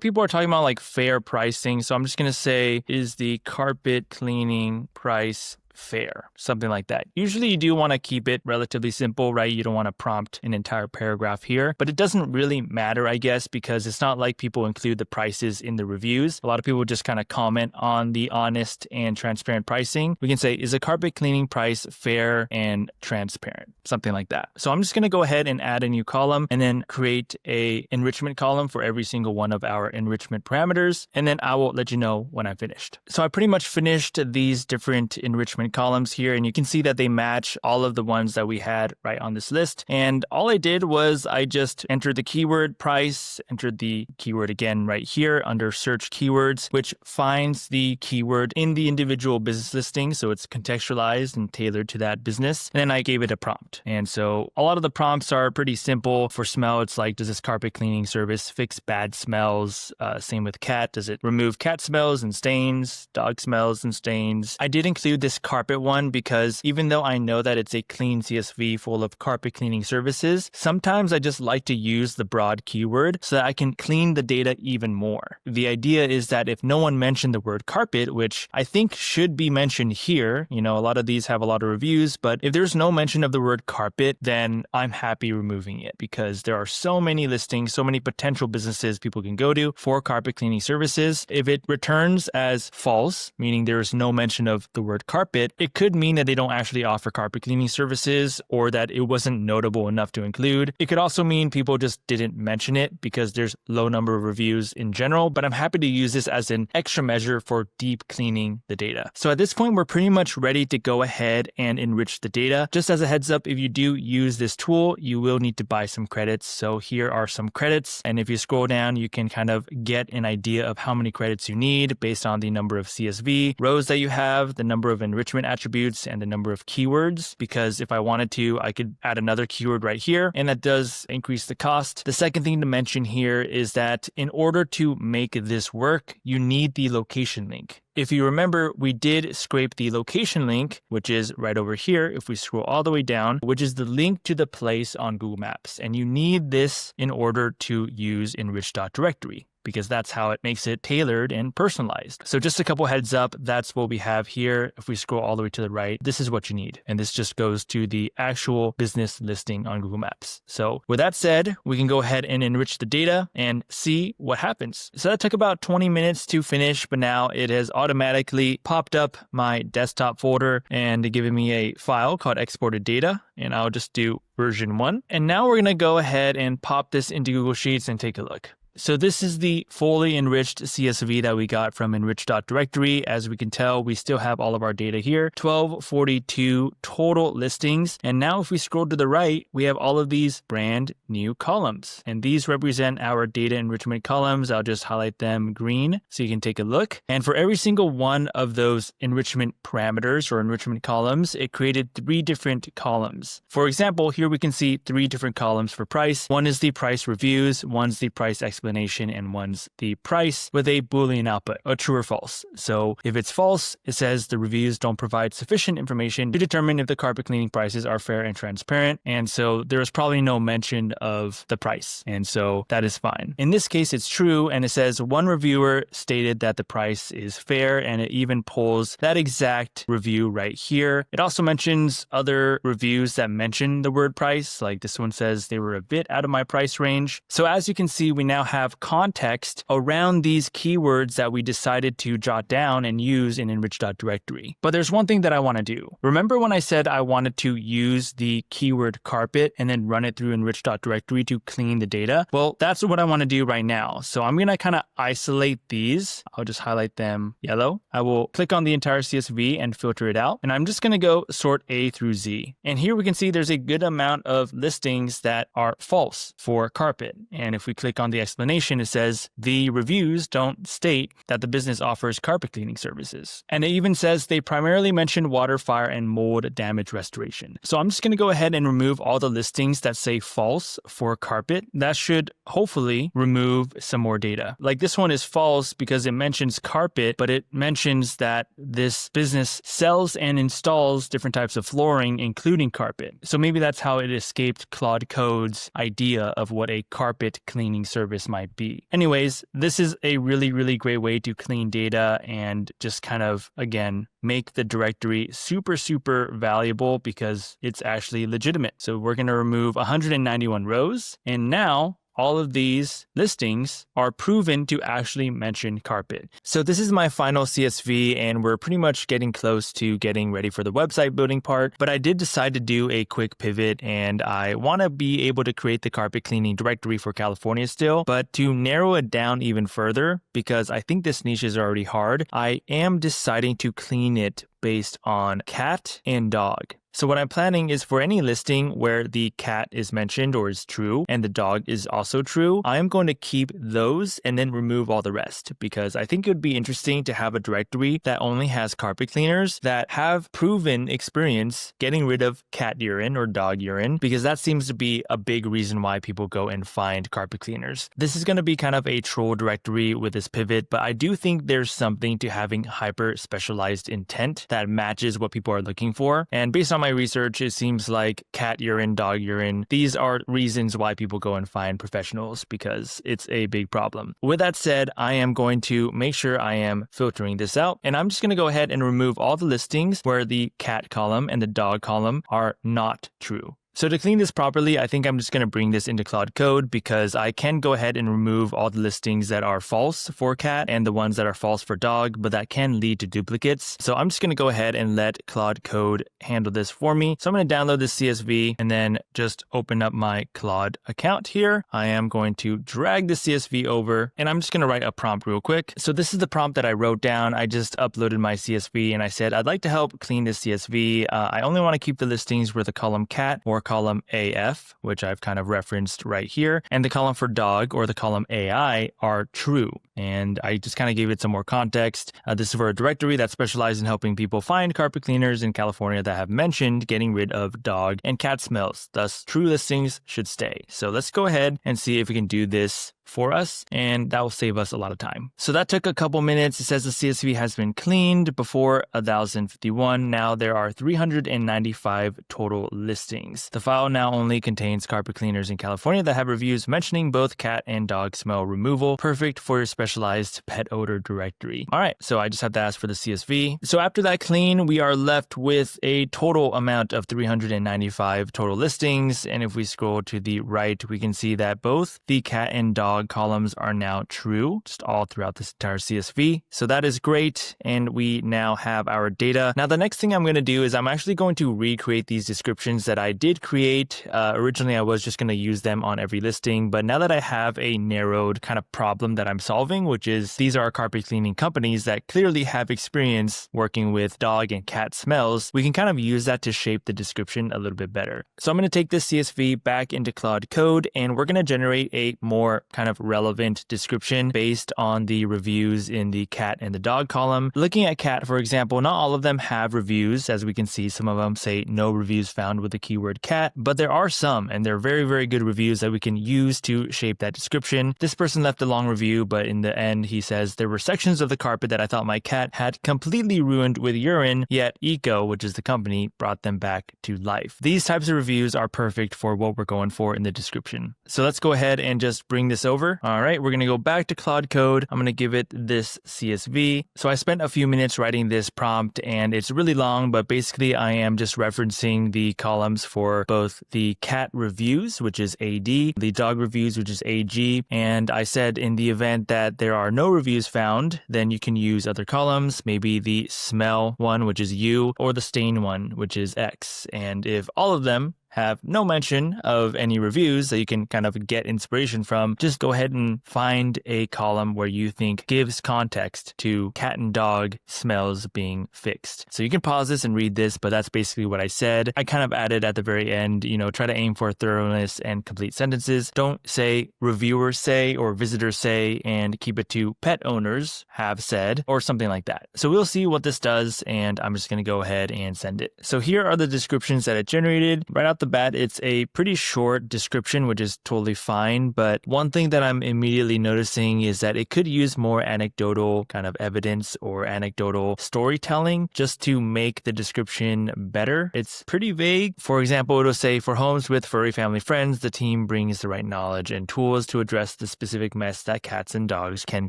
people are talking about like fair pricing. So I'm just going to say, is the carpet cleaning price fair? Something like that. Usually you do want to keep it relatively simple, right? You don't want to prompt an entire paragraph here, but it doesn't really matter, I guess, because it's not like people include the prices in the reviews. A lot of people just kind of comment on the honest and transparent pricing. We can say, is a carpet cleaning price fair and transparent? Something like that. So I'm just going to go ahead and add a new column and then create a enrichment column for every single one of our enrichment parameters. And then I will let you know when I'm finished. So I pretty much finished these different enrichment columns here, and you can see that they match all of the ones that we had right on this list. And all I did was I just entered the keyword price, entered the keyword again right here under search keywords, which finds the keyword in the individual business listing. So it's contextualized and tailored to that business. And then I gave it a prompt. And so a lot of the prompts are pretty simple. For smell, it's like, does this carpet cleaning service fix bad smells? Same with cat. Does it remove cat smells and stains, dog smells and stains? I did include this carpet one because even though I know that it's a clean CSV full of carpet cleaning services, sometimes I just like to use the broad keyword so that I can clean the data even more. The idea is that if no one mentioned the word carpet, which I think should be mentioned here, a lot of these have a lot of reviews, but if there's no mention of the word carpet, then I'm happy removing it because there are so many listings, so many potential businesses people can go to for carpet cleaning services. If it returns as false, meaning there is no mention of the word carpet, it could mean that they don't actually offer carpet cleaning services or that it wasn't notable enough to include. It could also mean people just didn't mention it because there's low number of reviews in general, but I'm happy to use this as an extra measure for deep cleaning the data. So at this point, we're pretty much ready to go ahead and enrich the data. Just as a heads up, if you do use this tool, you will need to buy some credits. So here are some credits. And if you scroll down, you can kind of get an idea of how many credits you need based on the number of CSV rows that you have, the number of enrichment attributes, and the number of keywords. Because if I wanted to, I could add another keyword right here, and that does increase the cost. The second thing to mention here is that in order to make this work, you need the location link. If you remember, we did scrape the location link, which is right over here, if we scroll all the way down, which is the link to the place on Google Maps. And you need this in order to use Enrich.Directory, because that's how it makes it tailored and personalized. So just a couple heads up, that's what we have here. If we scroll all the way to the right, this is what you need. And this just goes to the actual business listing on Google Maps. So with that said, we can go ahead and enrich the data and see what happens. So that took about 20 minutes to finish, but now it has automatically popped up my desktop folder and given me a file called exported data. And I'll just do version 1. And now we're going to go ahead and pop this into Google Sheets and take a look. So this is the fully enriched CSV that we got from Enrich.Directory. As we can tell, we still have all of our data here, 1242 total listings. And now if we scroll to the right, we have all of these brand new columns. And these represent our data enrichment columns. I'll just highlight them green so you can take a look. And for every single one of those enrichment parameters or enrichment columns, it created 3 different columns. For example, here we can see 3 different columns for price. One is the price reviews, one's the price explanation, explanation and one's the price with a Boolean output, a true or false. So if it's false, it says the reviews don't provide sufficient information to determine if the carpet cleaning prices are fair and transparent. And so there is probably no mention of the price. And so that is fine. In this case, it's true. And it says one reviewer stated that the price is fair, and it even pulls that exact review right here. It also mentions other reviews that mention the word price, like this one says they were a bit out of my price range. So as you can see, we now have context around these keywords that we decided to jot down and use in Enrich.directory. But there's one thing that I want to do. Remember when I said I wanted to use the keyword carpet and then run it through Enrich.directory to clean the data? Well, that's what I want to do right now. So I'm going to kind of isolate these. I'll just highlight them yellow. I will click on the entire CSV and filter it out. And I'm just going to go sort A through Z. And here we can see there's a good amount of listings that are false for carpet. And if we click on the explanation, it says the reviews don't state that the business offers carpet cleaning services. And it even says they primarily mention water, fire, and mold damage restoration. So I'm just going to go ahead and remove all the listings that say false for carpet. That should hopefully remove some more data. Like this one is false because it mentions carpet, but it mentions that this business sells and installs different types of flooring, including carpet. So maybe that's how it escaped Claude Code's idea of what a carpet cleaning service might be. Anyways, this is a really, really great way to clean data and just kind of, again, make the directory super, super valuable because it's actually legitimate. So we're going to remove 191 rows. And now all of these listings are proven to actually mention carpet. So this is my final CSV, and we're pretty much getting close to getting ready for the website building part. But I did decide to do a quick pivot, and I want to be able to create the carpet cleaning directory for California still. But to narrow it down even further, because I think this niche is already hard, I am deciding to clean it based on cat and dog. So what I'm planning is for any listing where the cat is mentioned or is true and the dog is also true, I'm going to keep those and then remove all the rest, because I think it would be interesting to have a directory that only has carpet cleaners that have proven experience getting rid of cat urine or dog urine, because that seems to be a big reason why people go and find carpet cleaners. This is going to be kind of a troll directory with this pivot, but I do think there's something to having hyper specialized intent that matches what people are looking for. And based on my research, it seems like cat urine, dog urine, these are reasons why people go and find professionals, because it's a big problem. With that said, I am going to make sure I am filtering this out, and I'm just going to go ahead and remove all the listings where the cat column and the dog column are not true. So to clean this properly, I think I'm just going to bring this into Claude Code, because I can go ahead and remove all the listings that are false for cat and the ones that are false for dog, but that can lead to duplicates. So I'm just going to go ahead and let Claude Code handle this for me. So I'm going to download this CSV and then just open up my Claude account here. I am going to drag the CSV over, and I'm just going to write a prompt real quick. So this is the prompt that I wrote down. I just uploaded my CSV and I said, I'd like to help clean this CSV. I only want to keep the listings where the column cat or column AF, which I've kind of referenced right here, and the column for dog or the column AI are true. And I just kind of gave it some more context. This is for a directory that specializes in helping people find carpet cleaners in California that have mentioned getting rid of dog and cat smells. Thus, true listings should stay. So let's go ahead and see if we can do this for us, and that will save us a lot of time. So that took a couple minutes. It says the CSV has been cleaned before 1051. Now there are 395 total listings. The file now only contains carpet cleaners in California that have reviews mentioning both cat and dog smell removal. Perfect for your specialized pet odor directory. All right, so I just have to ask for the CSV. So after that clean, we are left with a total amount of 395 total listings. And if we scroll to the right, we can see that both the cat and dog columns are now true, just all throughout this entire CSV. So that is great. And we now have our data. Now, the next thing I'm going to do is I'm actually going to recreate these descriptions that I did create. Originally, I was just going to use them on every listing. But now that I have a narrowed kind of problem that I'm solving, Moving, which is these are carpet cleaning companies that clearly have experience working with dog and cat smells. We can kind of use that to shape the description a little bit better. So I'm going to take this CSV back into Claude Code, and we're going to generate a more kind of relevant description based on the reviews in the cat and the dog column. Looking at cat, for example, not all of them have reviews. As we can see, some of them say no reviews found with the keyword cat, but there are some, and they're very, very good reviews that we can use to shape that description. This person left a long review, but in the end, he says, there were sections of the carpet that I thought my cat had completely ruined with urine, yet Eco, which is the company, brought them back to life. These types of reviews are perfect for what we're going for in the description. So let's go ahead and just bring this over. All right, we're going to go back to Claude Code. I'm going to give it this CSV. So I spent a few minutes writing this prompt, and it's really long, but basically I am just referencing the columns for both the cat reviews, which is AD, the dog reviews, which is AG, and I said in the event that there are no reviews found, then you can use other columns, maybe the smell one, which is U, or the stain one, which is X. And if all of them have no mention of any reviews that you can kind of get inspiration from, just go ahead and find a column where you think gives context to cat and dog smells being fixed. So you can pause this and read this, but that's basically what I said. I kind of added at the very end, try to aim for thoroughness and complete sentences. Don't say reviewers say or visitors say, and keep it to pet owners have said or something like that. So we'll see what this does, and I'm just going to go ahead and send it. So here are the descriptions that it generated. Right out the bat, it's a pretty short description, which is totally fine. But one thing that I'm immediately noticing is that it could use more anecdotal kind of evidence or anecdotal storytelling just to make the description better. It's pretty vague. For example, it'll say, for homes with furry family friends, the team brings the right knowledge and tools to address the specific mess that cats and dogs can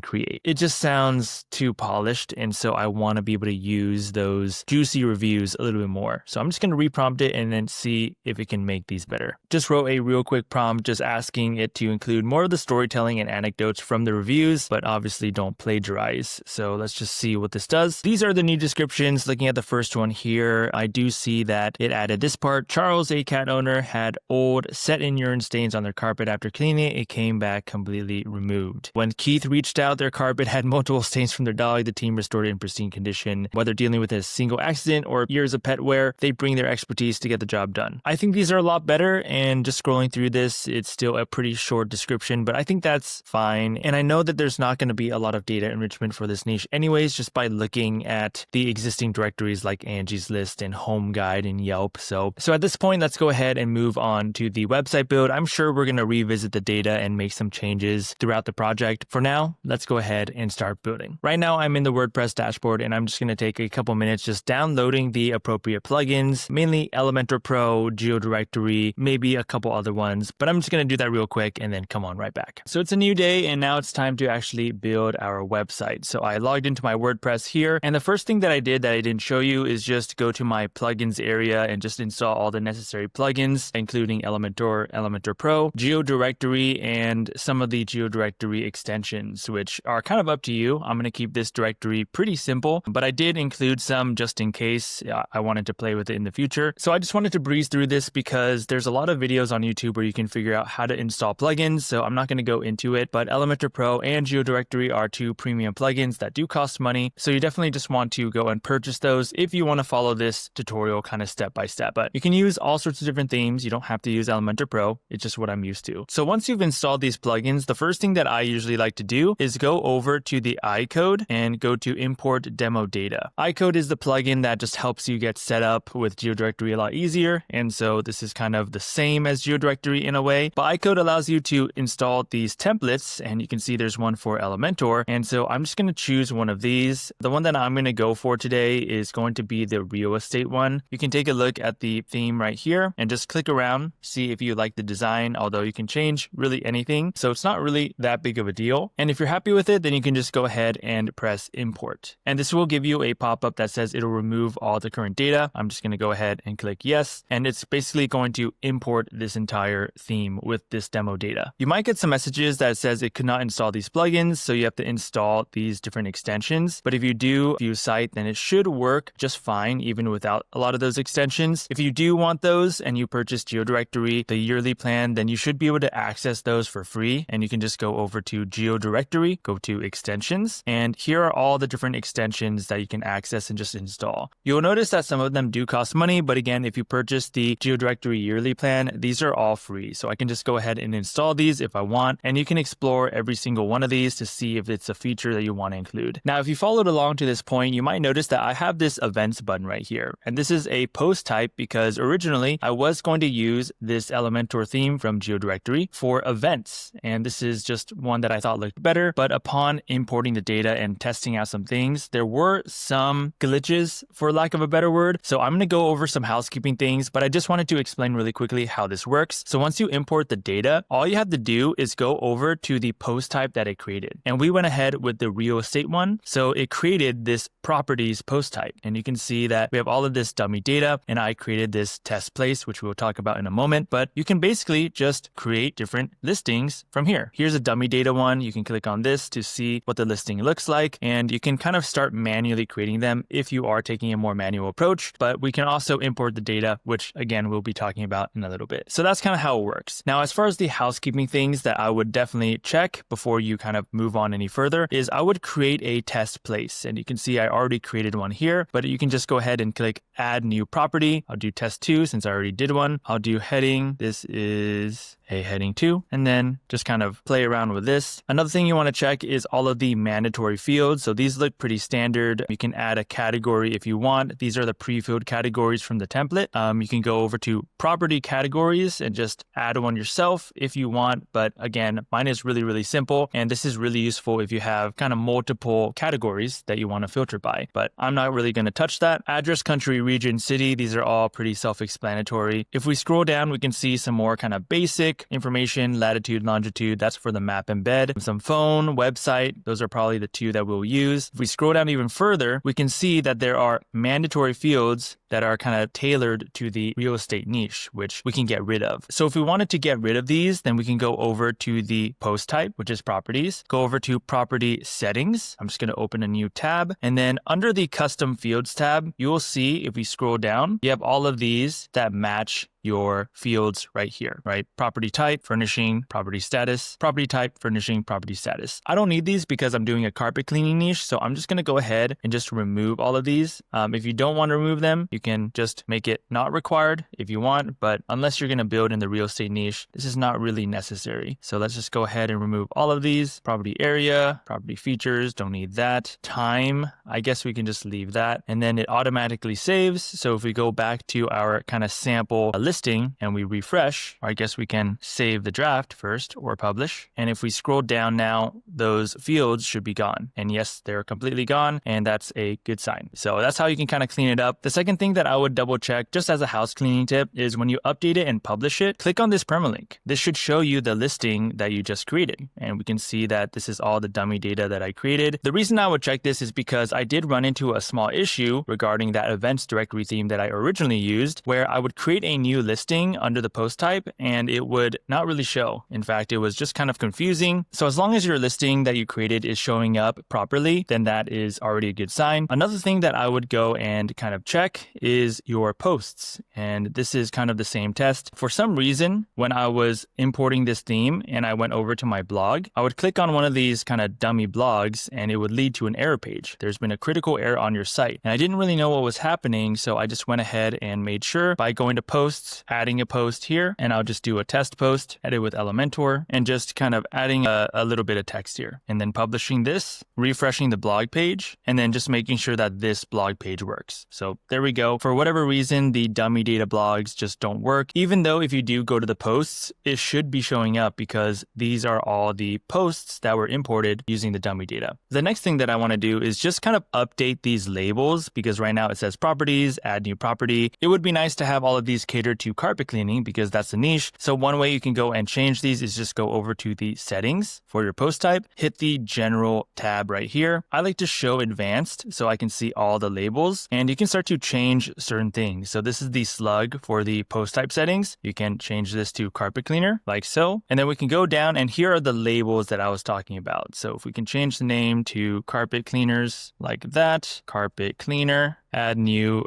create. It just sounds too polished, and so I want to be able to use those juicy reviews a little bit more. So I'm just going to reprompt it and then see if it can make these better. Just wrote a real quick prompt just asking it to include more of the storytelling and anecdotes from the reviews, but obviously don't plagiarize. So let's just see what this does. These are the new descriptions. Looking at the first one here, I do see that it added this part. Charles, a cat owner, had old set-in urine stains on their carpet. After cleaning it, it came back completely removed. When Keith reached out, their carpet had multiple stains from their dog. The team restored it in pristine condition. Whether dealing with a single accident or years of pet wear, they bring their expertise to get the job done. I think these are a lot better, and just scrolling through this, it's still a pretty short description, but I think that's fine. And I know that there's not going to be a lot of data enrichment for this niche anyways, just by looking at the existing directories like Angie's List and Home Guide and Yelp. So at this point, let's go ahead and move on to the website build. I'm sure we're going to revisit the data and make some changes throughout the project. For now, let's go ahead and start building. Right now, I'm in the WordPress dashboard, and I'm just going to take a couple minutes just downloading the appropriate plugins, mainly Elementor Pro, Geodirectory, maybe a couple other ones, but I'm just going to do that real quick and then come on right back. So it's a new day, and now it's time to actually build our website. So I logged into my WordPress here, and the first thing that I did that I didn't show you is just go to my plugins area and just install all the necessary plugins, including Elementor, Elementor Pro, Geodirectory, and some of the Geodirectory extensions, which are kind of up to you. I'm going to keep this directory pretty simple, but I did include some just in case I wanted to play with it in the future. So I just wanted to breeze through this because there's a lot of videos on YouTube where you can figure out how to install plugins, so I'm not going to go into it, but Elementor Pro and Geodirectory are two premium plugins that do cost money, so you definitely just want to go and purchase those if you want to follow this tutorial kind of step by step. But you can use all sorts of different themes. You don't have to use Elementor Pro. It's just what I'm used to. So once you've installed these plugins, the first thing that I usually like to do is go over to the iCode and go to import demo data. iCode is the plugin that just helps you get set up with Geodirectory a lot easier, and so this is kind of the same as Geodirectory in a way, but iCode allows you to install these templates, and you can see there's one for Elementor, and so I'm just going to choose one of these. The one that I'm going to go for today is going to be the real estate one. You can take a look at the theme right here and just click around, see if you like the design, although you can change really anything, so it's not really that big of a deal. And if you're happy with it, then you can just go ahead and press import, and this will give you a pop-up that says it'll remove all the current data. I'm just going to go ahead and click yes, and it's basically basically going to import this entire theme with this demo data. You might get some messages that says it could not install these plugins, so you have to install these different extensions. But if you do view site, then it should work just fine, even without a lot of those extensions. If you do want those and you purchase Geodirectory, the yearly plan, then you should be able to access those for free. And you can just go over to Geodirectory, go to extensions, and here are all the different extensions that you can access and just install. You'll notice that some of them do cost money, but again, if you purchase the Geodirectory yearly plan, these are all free. So I can just go ahead and install these if I want, and you can explore every single one of these to see if it's a feature that you want to include. Now, if you followed along to this point, you might notice that I have this events button right here. And this is a post type because originally I was going to use this Elementor theme from Geodirectory for events. And this is just one that I thought looked better. But upon importing the data and testing out some things, there were some glitches, for lack of a better word. So I'm going to go over some housekeeping things, but I just wanted to explain really quickly how this works. So once you import the data, all you have to do is go over to the post type that it created. And we went ahead with the real estate one. So it created this properties post type. And you can see that we have all of this dummy data, and I created this test place, which we'll talk about in a moment. But you can basically just create different listings from here. Here's a dummy data one. You can click on this to see what the listing looks like. And you can kind of start manually creating them if you are taking a more manual approach. But we can also import the data, which again, we'll be talking about in a little bit. So that's kind of how it works. Now, as far as the housekeeping things that I would definitely check before you kind of move on any further is I would create a test place. And you can see I already created one here, but you can just go ahead and click add new property. I'll do test 2 since I already did one. I'll do heading. This is a heading 2, and then just kind of play around with this. Another thing you want to check is all of the mandatory fields. So these look pretty standard. You can add a category if you want. These are the pre-filled categories from the template. You can go over to property categories and just add one yourself if you want. But again, mine is really, really simple. And this is really useful if you have kind of multiple categories that you want to filter by. But I'm not really going to touch that. Address, country, region, city. These are all pretty self-explanatory. If we scroll down, we can see some more kind of basic information, latitude, longitude, that's for the map embed. Some phone, website, those are probably the two that we'll use. If we scroll down even further, we can see that there are mandatory fields that are kind of tailored to the real estate niche, which we can get rid of. So if we wanted to get rid of these, then we can go over to the post type, which is properties, go over to property settings. I'm just going to open a new tab. And then under the custom fields tab, you will see if we scroll down, you have all of these that match your fields right here, right? Property type, furnishing, property status, property type, furnishing, property status. I don't need these because I'm doing a carpet cleaning niche. So I'm just going to go ahead and just remove all of these. If you don't want to remove them, you can just make it not required if you want, but unless you're going to build in the real estate niche, this is not really necessary. So let's just go ahead and remove all of these. Property area, property features, don't need that. Time, I guess we can just leave that. And then it automatically saves. So if we go back to our kind of sample listing and we refresh, or I guess we can save the draft first or publish. And if we scroll down now, those fields should be gone. And yes, they're completely gone. And that's a good sign. So that's how you can kind of clean it up. The second thing that I would double check just as a house cleaning tip is when you update it and publish it, click on this permalink. This should show you the listing that you just created. And we can see that this is all the dummy data that I created. The reason I would check this is because I did run into a small issue regarding that events directory theme that I originally used, where I would create a new listing under the post type and it would not really show. In fact, it was just kind of confusing. So as long as your listing that you created is showing up properly, then that is already a good sign. Another thing that I would go and kind of check is your posts. And this is kind of the same test. For some reason, when I was importing this theme and I went over to my blog, I would click on one of these kind of dummy blogs and it would lead to an error page. There's been a critical error on your site. And I didn't really know what was happening. So I just went ahead and made sure by going to posts, adding a post here, and I'll just do a test post, edit with Elementor, and just kind of adding a little bit of text here. And then publishing this, refreshing the blog page, and then just making sure that this blog page works. So there we go. For whatever reason, the dummy data blogs just don't work. Even though if you do go to the posts, it should be showing up because these are all the posts that were imported using the dummy data. The next thing that I want to do is just kind of update these labels because right now it says properties, add new property. It would be nice to have all of these catered to carpet cleaning because that's the niche. So one way you can go and change these is just go over to the settings for your post type, hit the general tab right here. I like to show advanced so I can see all the labels, and you can start to change certain things. So this is the slug for the post type settings. You can change this to carpet cleaner like so. And then we can go down and here are the labels that I was talking about. So if we can change the name to carpet cleaners like that, carpet cleaner, add new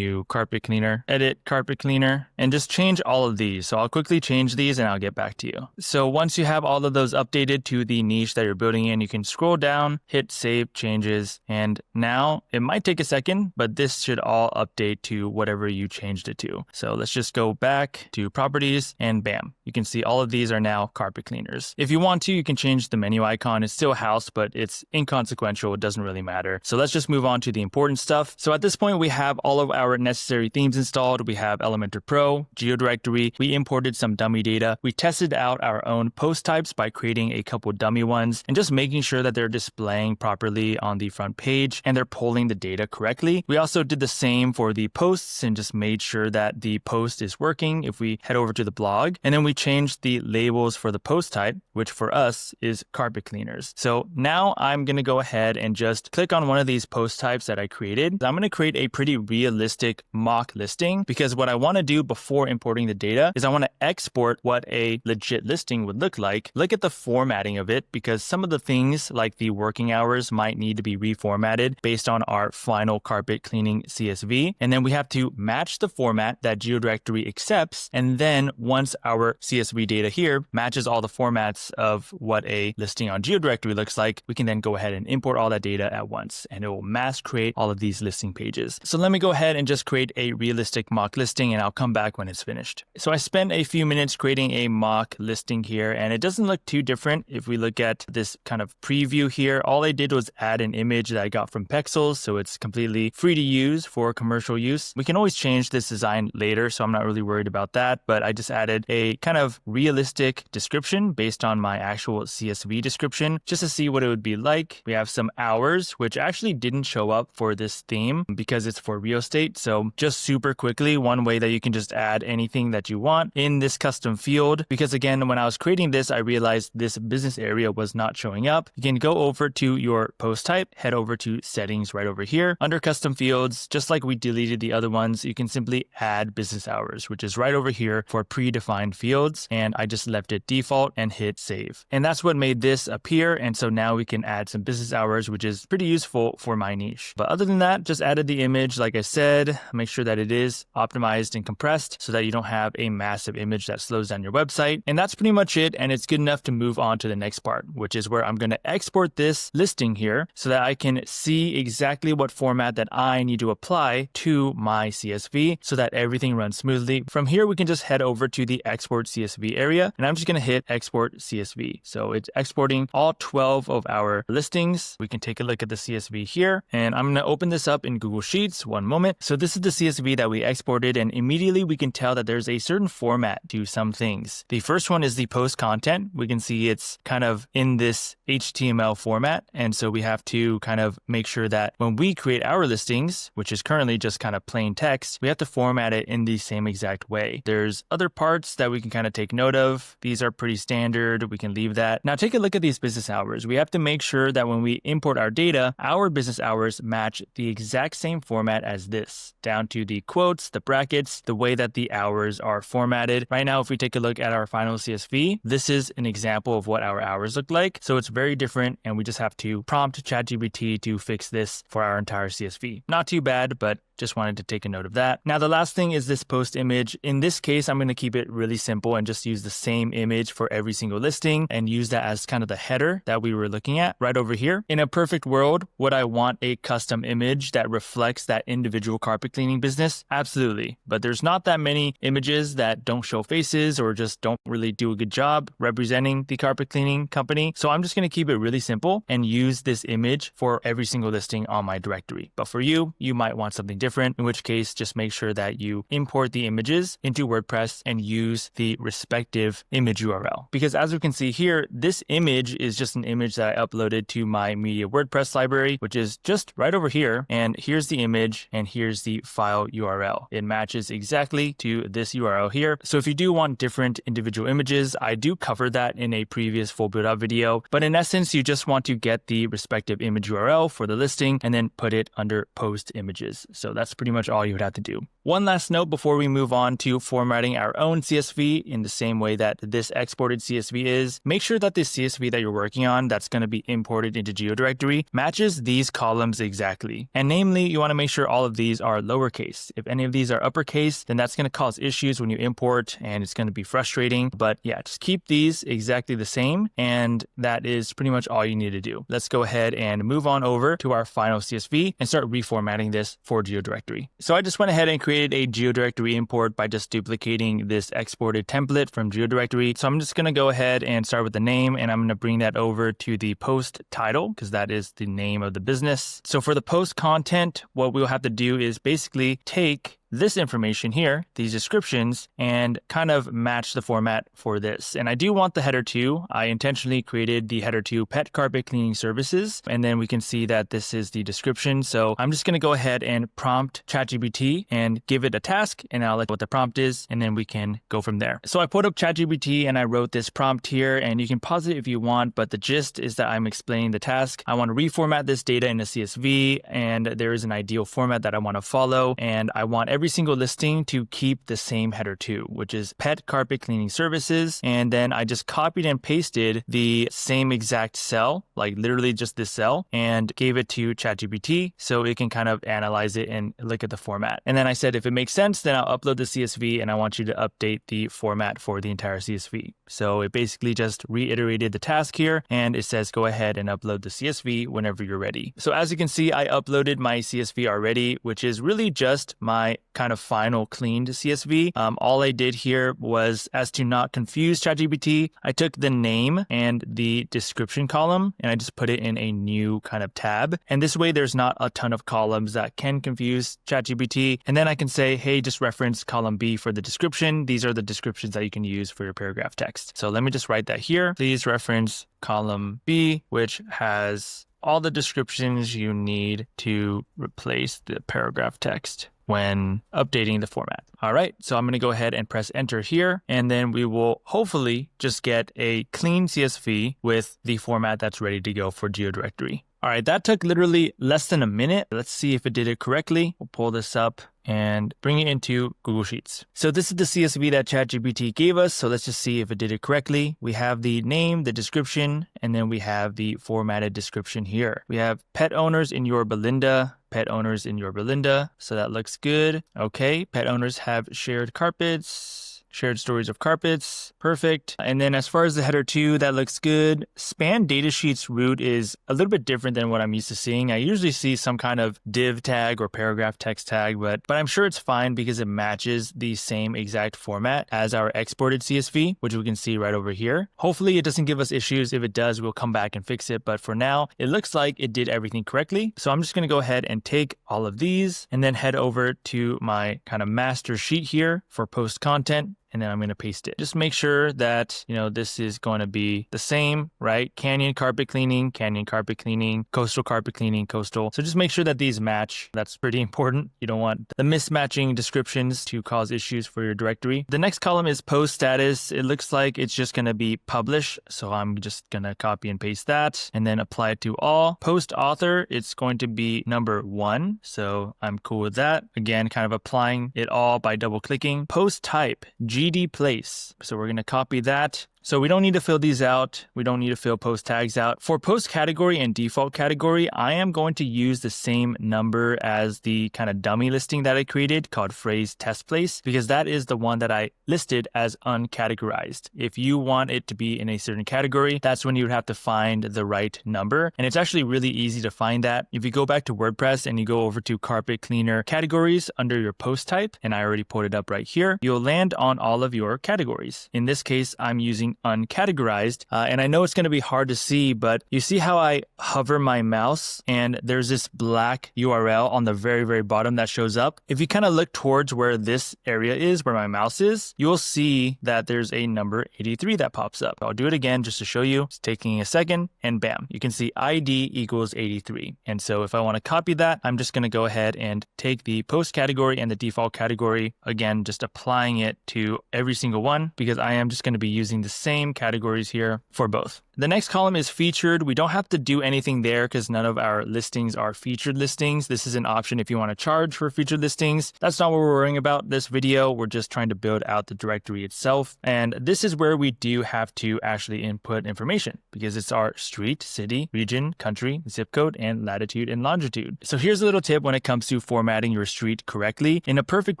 carpet cleaner, edit carpet cleaner, and just change all of these. So I'll quickly change these and I'll get back to you. So once you have all of those updated to the niche that you're building in, you can scroll down, hit save changes, and now it might take a second, but this should all update to whatever you changed it to. So let's just go back to properties and bam, you can see all of these are now carpet cleaners. If you want to, you can change the menu icon. It's still house, but it's inconsequential. It doesn't really matter. So let's just move on to the important stuff. So at this point, we have all of our necessary themes installed. We have Elementor Pro, Geodirectory. We imported some dummy data. We tested out our own post types by creating a couple dummy ones and just making sure that they're displaying properly on the front page and they're pulling the data correctly. We also did the same for the posts and just made sure that the post is working if we head over to the blog. And then we changed the labels for the post type, which for us is carpet cleaners. So now I'm going to go ahead and just click on one of these post types that I created. I'm going to create a pretty realistic mock listing because what I want to do before importing the data is I want to export what a legit listing would look like. Look at the formatting of it because some of the things like the working hours might need to be reformatted based on our final carpet cleaning CSV. And then we have to match the format that Geodirectory accepts. And then once our CSV data here matches all the formats of what a listing on Geodirectory looks like, we can then go ahead and import all that data at once and it will mass create all of these listing pages. So let me go ahead and just create a realistic mock listing and I'll come back when it's finished. So I spent a few minutes creating a mock listing here and it doesn't look too different. If we look at this kind of preview here, all I did was add an image that I got from Pexels. So it's completely free to use for commercial use. We can always change this design later, so I'm not really worried about that, but I just added a kind of realistic description based on my actual CSV description just to see what it would be like. We have some hours, which actually didn't show up for this theme because it's for real estate. So just super quickly, one way that you can just add anything that you want in this custom field, because again, when I was creating this, I realized this business area was not showing up. You can go over to your post type, head over to settings right over here. Under custom fields, just like we deleted the other ones, you can simply add business hours, which is right over here for predefined fields. And I just left it default and hit save. And that's what made this appear. And so now we can add some business hours, which is pretty useful for my niche. But other than that, just added the image. Like I said, make sure that it is optimized and compressed so that you don't have a massive image that slows down your website. And that's pretty much it. And it's good enough to move on to the next part, which is where I'm going to export this listing here so that I can see exactly what format that I need to apply to my CSV so that everything runs smoothly. From here, we can just head over to the export CSV area and I'm just going to hit export CSV. So it's exporting all 12 of our listings. We can take a look at the CSV here and I'm going to open this up in Google Sheets. One moment. So this is the CSV that we exported and immediately we can tell that there's a certain format to some things. The first one is the post content. We can see it's kind of in this HTML format. And so we have to kind of make sure that when we create our listings, which is currently just kind of plain text, we have to format it in the same exact way. There's other parts that we can kind of take note of. These are pretty standard. We can leave that. Now take a look at these business hours. We have to make sure that when we import our data, our business hours match the exact same format as this, down to the quotes, the brackets, the way that the hours are formatted. Right now, if we take a look at our final CSV, this is an example of what our hours look like. So it's very different and we just have to prompt ChatGPT to fix this for our entire CSV. Not too bad, but just wanted to take a note of that. Now, the last thing is this post image. In this case, I'm going to keep it really simple and just use the same image for every single listing and use that as kind of the header that we were looking at right over here. In a perfect world, would I want a custom image that reflects that individual carpet cleaning business? Absolutely. But there's not that many images that don't show faces or just don't really do a good job representing the carpet cleaning company. So I'm just going to keep it really simple and use this image for every single listing on my directory. But for you, you might want something different. different, in which case just make sure that you import the images into WordPress and use the respective image URL. Because as we can see here, this image is just an image that I uploaded to my media WordPress library, which is just right over here. And here's the image and here's the file URL. It matches exactly to this URL here. So if you do want different individual images, I do cover that in a previous full build out video. But in essence, you just want to get the respective image URL for the listing and then put it under post images. So that's pretty much all you would have to do. One last note before we move on to formatting our own CSV in the same way that this exported CSV is, make sure that the CSV that you're working on that's going to be imported into Geodirectory matches these columns exactly. And namely, you want to make sure all of these are lowercase. If any of these are uppercase, then that's going to cause issues when you import and it's going to be frustrating. But yeah, just keep these exactly the same. And that is pretty much all you need to do. Let's go ahead and move on over to our final CSV and start reformatting this for Geodirectory. So I just went ahead and created a Geodirectory import by just duplicating this exported template from Geodirectory. So I'm just going to go ahead and start with the name, and I'm going to bring that over to the post title because that is the name of the business. So for the post content, what we'll have to do is basically take this information here, these descriptions, and kind of match the format for this. And I do want the header too. I intentionally created the header to pet carpet cleaning services. And then we can see that this is the description. So I'm just going to go ahead and prompt ChatGPT and give it a task, and I'll let what the prompt is, and then we can go from there. So I put up ChatGPT and I wrote this prompt here, and you can pause it if you want, but the gist is that I'm explaining the task. I want to reformat this data in a CSV, and there is an ideal format that I want to follow, and I want every single listing to keep the same header too, which is pet carpet cleaning services. And then I just copied and pasted the same exact cell, like literally just this cell, and gave it to ChatGPT so it can kind of analyze it and look at the format. And then I said, if it makes sense, then I'll upload the CSV and I want you to update the format for the entire CSV. So it basically just reiterated the task here, and it says, go ahead and upload the CSV whenever you're ready. So as you can see, I uploaded my CSV already, which is really just my kind of final cleaned CSV. All I did here was, as to not confuse ChatGPT, I took the name and the description column and I just put it in a new kind of tab. And this way there's not a ton of columns that can confuse ChatGPT. And then I can say, hey, just reference column B for the description. These are the descriptions that you can use for your paragraph text. So let me just write that here. Please reference column B, which has all the descriptions you need to replace the paragraph text when updating the format. All right, so I'm going to go ahead and press enter here, and then we will hopefully just get a clean CSV with the format that's ready to go for Geodirectory. All right, that took literally less than a minute. Let's see if it did it correctly. We'll pull this up and bring it into Google Sheets. So this is the CSV that ChatGPT gave us. So let's just see if it did it correctly. We have the name, the description, and then we have the formatted description here. We have pet owners in your Belinda, pet owners in your Belinda. So that looks good. Okay, pet owners have shared carpets. Shared stories of carpets. Perfect. And then as far as the header 2, that looks good. Span datasheets root is a little bit different than what I'm used to seeing. I usually see some kind of div tag or paragraph text tag, but I'm sure it's fine because it matches the same exact format as our exported CSV, which we can see right over here. Hopefully it doesn't give us issues. If it does, we'll come back and fix it. But for now, it looks like it did everything correctly. So I'm just going to go ahead and take all of these and then head over to my kind of master sheet here for post content. And then I'm going to paste it. Just make sure that, this is going to be the same, right? Canyon carpet cleaning, coastal carpet cleaning, coastal. So just make sure that these match. That's pretty important. You don't want the mismatching descriptions to cause issues for your directory. The next column is post status. It looks like it's just going to be publish. So I'm just going to copy and paste that and then apply it to all. Post author, it's going to be number 1. So I'm cool with that. Again, kind of applying it all by double clicking. Post type, GD place. So we're going to copy that. So we don't need to fill these out. We don't need to fill post tags out. For post category and default category, I am going to use the same number as the kind of dummy listing that I created called phrase test place, because that is the one that I listed as uncategorized. If you want it to be in a certain category, that's when you would have to find the right number. And it's actually really easy to find that. If you go back to WordPress and you go over to carpet cleaner categories under your post type, and I already put it up right here, you'll land on all of your categories. In this case, I'm using uncategorized. And I know it's going to be hard to see, but you see how I hover my mouse and there's this black URL on the very, very bottom that shows up. If you kind of look towards where this area is, where my mouse is, you'll see that there's a number 83 that pops up. I'll do it again just to show you. It's taking a second, and bam, you can see ID equals 83. And so if I want to copy that, I'm just going to go ahead and take the post category and the default category, again, just applying it to every single one, because I am just going to be using the same categories here for both. The next column is featured. We don't have to do anything there because none of our listings are featured listings. This is an option if you want to charge for featured listings. That's not what we're worrying about this video. We're just trying to build out the directory itself. And this is where we do have to actually input information because it's our street, city, region, country, zip code, and latitude and longitude. So here's a little tip when it comes to formatting your street correctly. In a perfect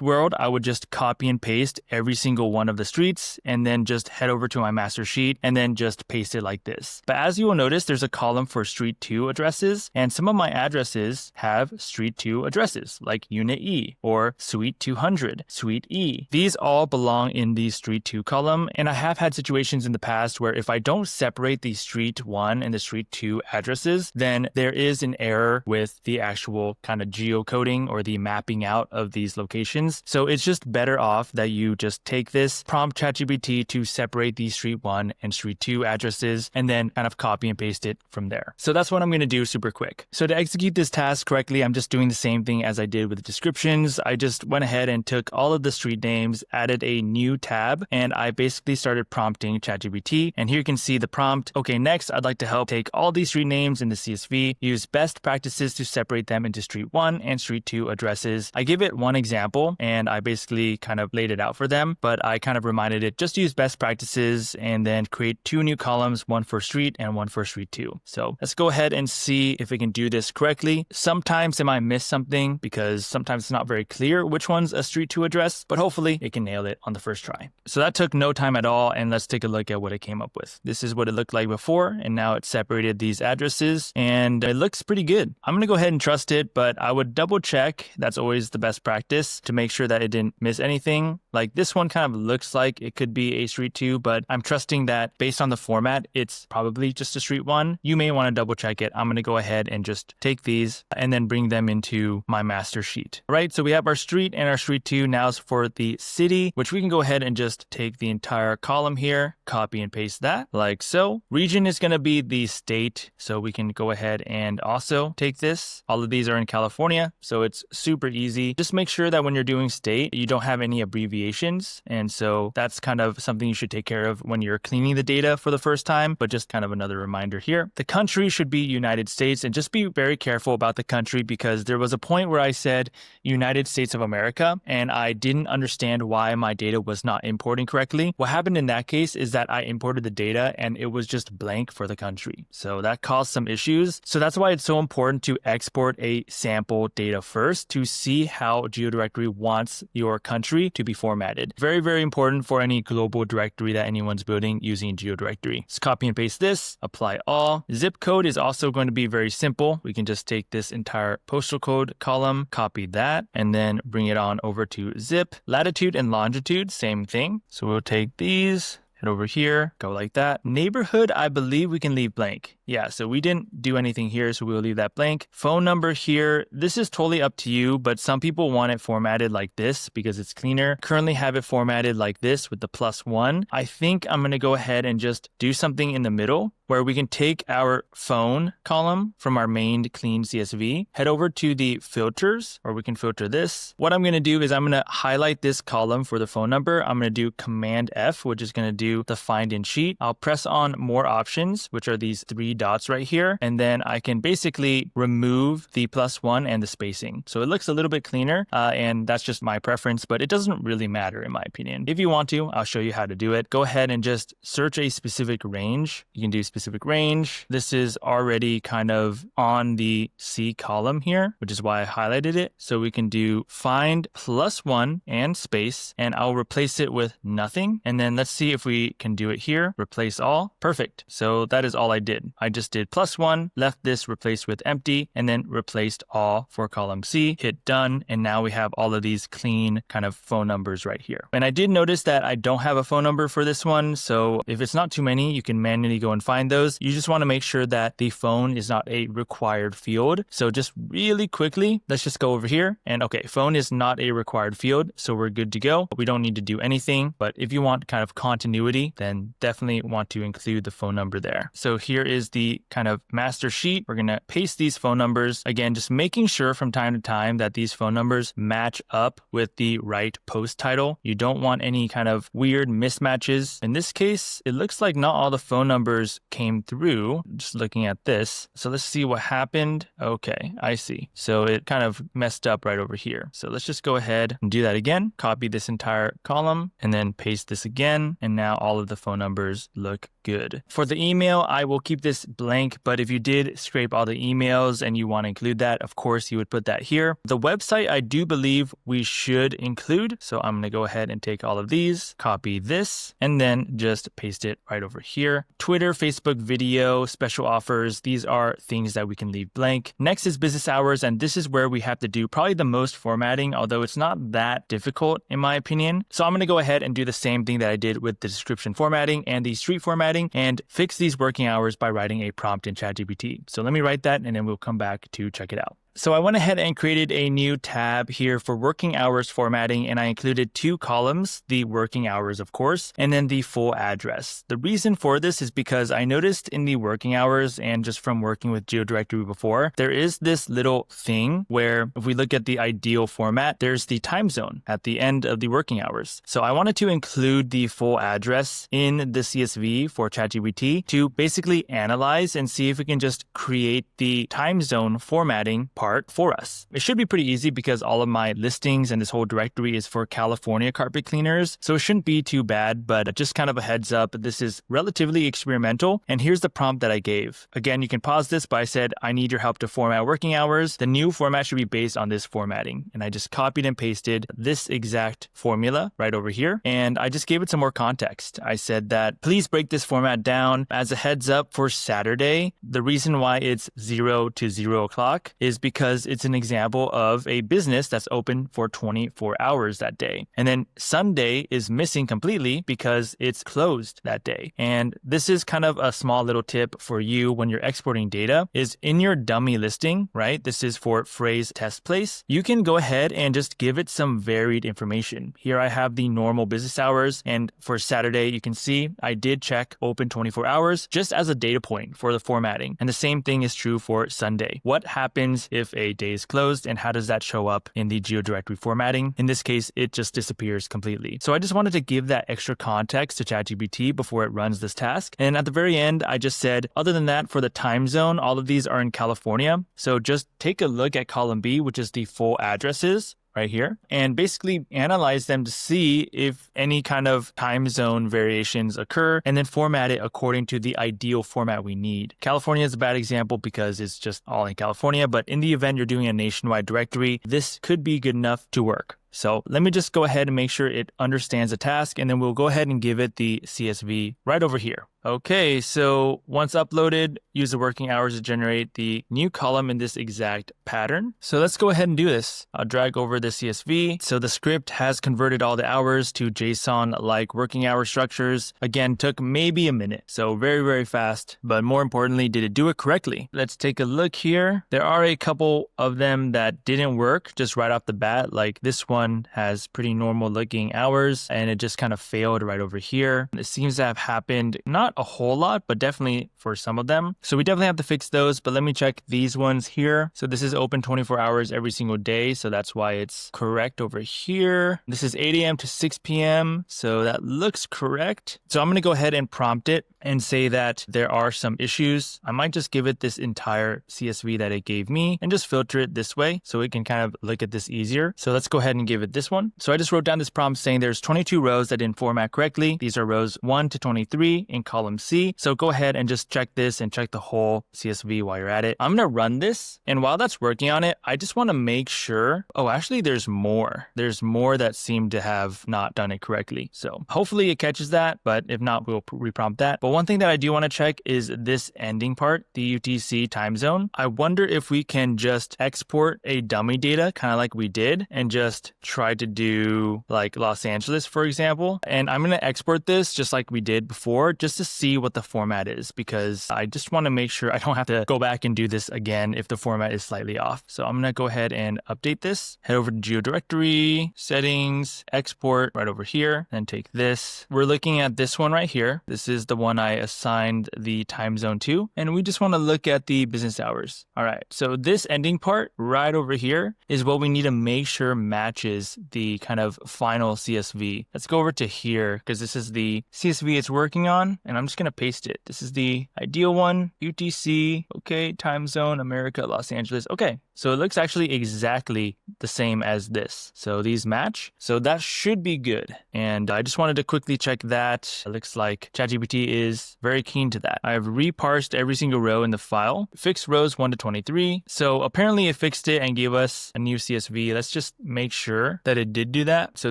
world, I would just copy and paste every single one of the streets and then just head over to my master sheet and then just paste it like this. But as you will notice, there's a column for street 2 addresses, and some of my addresses have street 2 addresses like unit E or suite 200, suite E. These all belong in the street 2 column, and I have had situations in the past where if I don't separate the street 1 and the street 2 addresses, then there is an error with the actual kind of geocoding or the mapping out of these locations. So it's just better off that you just take this, prompt ChatGPT to separate the street 1 and street 2 addresses, and then kind of copy and paste it from there. So that's what I'm going to do super quick. So to execute this task correctly, I'm just doing the same thing as I did with the descriptions. I just went ahead and took all of the street names, added a new tab, and I basically started prompting ChatGPT. And here you can see the prompt. Okay, next, I'd like to help take all these street names in the CSV, use best practices to separate them into street 1 and street 2 addresses. I give it one example and I basically kind of laid it out for them, but I kind of reminded it just use best practices and then create 2 new columns, one for street and one for street 2. So let's go ahead and see if we can do this correctly. Sometimes it might miss something because sometimes it's not very clear which one's a street 2 address, but hopefully it can nail it on the first try. So that took no time at all, and let's take a look at what it came up with. This is what it looked like before, and now it separated these addresses, and it looks pretty good. I'm going to go ahead and trust it, but I would double check. That's always the best practice to make sure that it didn't miss anything. Like this one kind of looks like it could be a street 2, but I'm trusting that based on the format, it's probably just a street 1. You may want to double check it. I'm going to go ahead and just take these and then bring them into my master sheet. All right, so we have our street and our street 2. Now is for the city, which we can go ahead and just take the entire column here, copy and paste that like so. Region is going to be the state, so we can go ahead and also take this. All of these are in California, so it's super easy. Just make sure that when you're doing state, you don't have any abbreviations, and so that's kind of something you should take care of when you're cleaning the data for the first time, but just kind of another reminder here. The country should be United States, and just be very careful about the country because there was a point where I said United States of America, and I didn't understand why my data was not importing correctly. What happened in that case is that I imported the data and it was just blank for the country. So that caused some issues. So that's why it's so important to export a sample data first to see how Geodirectory wants your country to be formatted. Very, very important for any global directory that anyone's building using Geodirectory. Let's copy and paste this, apply all. Zip code is also going to be very simple. We can just take this entire postal code column, copy that, and then bring it on over to zip. Latitude and longitude, same thing. So we'll take these, head over here, go like that. Neighborhood, I believe we can leave blank. Yeah, so we didn't do anything here, so we'll leave that blank. Phone number here, this is totally up to you, but some people want it formatted like this because it's cleaner. Currently have it formatted like this with the +1. I think I'm going to go ahead and just do something in the middle where we can take our phone column from our main clean CSV, head over to the filters, or we can filter this. What I'm going to do is I'm going to highlight this column for the phone number. I'm going to do Command F, which is going to do the find in sheet. I'll press on more options, which are these 3 dots right here. And then I can basically remove the +1 and the spacing. So it looks a little bit cleaner, and that's just my preference, but it doesn't really matter in my opinion. If you want to, I'll show you how to do it. Go ahead and just search a specific range. You can do specific specific range. This is already kind of on the C column here, which is why I highlighted it. So we can do find +1 and space, and I'll replace it with nothing. And then let's see if we can do it here. Replace all. Perfect. So that is all I did. I just did +1, left this replaced with empty, and then replaced all for column C, hit done. And now we have all of these clean kind of phone numbers right here. And I did notice that I don't have a phone number for this one. So if it's not too many, you can manually go and find those. You just want to make sure that the phone is not a required field. So just really quickly, let's just go over here. And okay, phone is not a required field. So we're good to go. We don't need to do anything. But if you want kind of continuity, then definitely want to include the phone number there. So here is the kind of master sheet. We're going to paste these phone numbers. Again, just making sure from time to time that these phone numbers match up with the right post title. You don't want any kind of weird mismatches. In this case, it looks like not all the phone numbers came through. Just looking at this. So let's see what happened. Okay, I see. So it kind of messed up right over here. So let's just go ahead and do that again. Copy this entire column and then paste this again. And now all of the phone numbers look good. For the email, I will keep this blank, but if you did scrape all the emails and you want to include that, of course, you would put that here. The website, I do believe we should include. So I'm going to go ahead and take all of these, copy this, and then just paste it right over here. Twitter, Facebook video, special offers. These are things that we can leave blank. Next is business hours. And this is where we have to do probably the most formatting, although it's not that difficult in my opinion. So I'm going to go ahead and do the same thing that I did with the description formatting and the street formatting and fix these working hours by writing a prompt in ChatGPT. So let me write that and then we'll come back to check it out. So I went ahead and created a new tab here for working hours formatting, and I included 2 columns, the working hours, of course, and then the full address. The reason for this is because I noticed in the working hours and just from working with Geodirectory before, there is this little thing where if we look at the ideal format, there's the time zone at the end of the working hours. So I wanted to include the full address in the CSV for ChatGPT to basically analyze and see if we can just create the time zone formatting part for us. It should be pretty easy because all of my listings and this whole directory is for California carpet cleaners. So it shouldn't be too bad, but just kind of a heads up, this is relatively experimental. And here's the prompt that I gave. Again, you can pause this, but I said, I need your help to format working hours. The new format should be based on this formatting. And I just copied and pasted this exact formula right over here. And I just gave it some more context. I said that please break this format down as a heads up for Saturday. The reason why it's 0 to 0 o'clock is because it's an example of a business that's open for 24 hours that day. And then Sunday is missing completely because it's closed that day. And this is kind of a small little tip for you when you're exporting data is in your dummy listing, right? This is for phrase test place. You can go ahead and just give it some varied information. Here I have the normal business hours. And for Saturday, you can see I did check open 24 hours just as a data point for the formatting. And the same thing is true for Sunday. What happens if a day is closed and how does that show up in the Geodirectory formatting? In this case, it just disappears completely. So I just wanted to give that extra context to ChatGPT before it runs this task. And at the very end, I just said, other than that, for the time zone, all of these are in California. So just take a look at column B, which is the full addresses right here, and basically analyze them to see if any kind of time zone variations occur and then format it according to the ideal format we need. California is a bad example because it's just all in California, but in the event you're doing a nationwide directory, this could be good enough to work. So let me just go ahead and make sure it understands the task, and then we'll go ahead and give it the CSV right over here. Okay, so once uploaded, use the working hours to generate the new column in this exact pattern. So let's go ahead and do this. I'll drag over the CSV. So the script has converted all the hours to JSON-like working hour structures. Again, took maybe a minute. So very, very fast. But more importantly, did it do it correctly? Let's take a look here. There are a couple of them that didn't work just right off the bat. Like this one has pretty normal looking hours and it just kind of failed right over here. It seems to have happened not a whole lot, but definitely for some of them. So we definitely have to fix those, but let me check these ones here. So this is open 24 hours every single day. So that's why it's correct over here. This is 8 a.m. to 6 p.m. So that looks correct. So I'm going to go ahead and prompt it and say that there are some issues. I might just give it this entire CSV that it gave me and just filter it this way so it can kind of look at this easier. So let's go ahead and give it this one. So I just wrote down this prompt saying there's 22 rows that didn't format correctly. These are rows 1 to 23 in column column C. So go ahead and just check this and check the whole CSV while you're at it. I'm going to run this. And while that's working on it, I just want to make sure, oh, actually there's more. There's more that seem to have not done it correctly. So hopefully it catches that, but if not, we'll reprompt that. But one thing that I do want to check is this ending part, the UTC time zone. I wonder if we can just export a dummy data, kind of like we did, and just try to do like Los Angeles, for example. And I'm going to export this just like we did before, just to see what the format is, because I just want to make sure I don't have to go back and do this again if the format is slightly off. So I'm going to go ahead and update this, head over to Geodirectory, settings, export right over here, and take this. We're looking at this one right here. This is the one I assigned the time zone to, and we just want to look at the business hours. All right, so this ending part right over here is what we need to make sure matches the kind of final CSV. Let's go over to here because this is the CSV it's working on, and I'm just going to paste it. This is the ideal one, UTC, okay, time zone, America, Los Angeles. Okay, so it looks actually exactly the same as this. So these match. So that should be good. And I just wanted to quickly check that. It looks like ChatGPT is very keen to that. I've reparsed every single row in the file, fixed rows 1 to 23. So apparently it fixed it and gave us a new CSV. Let's just make sure that it did do that. So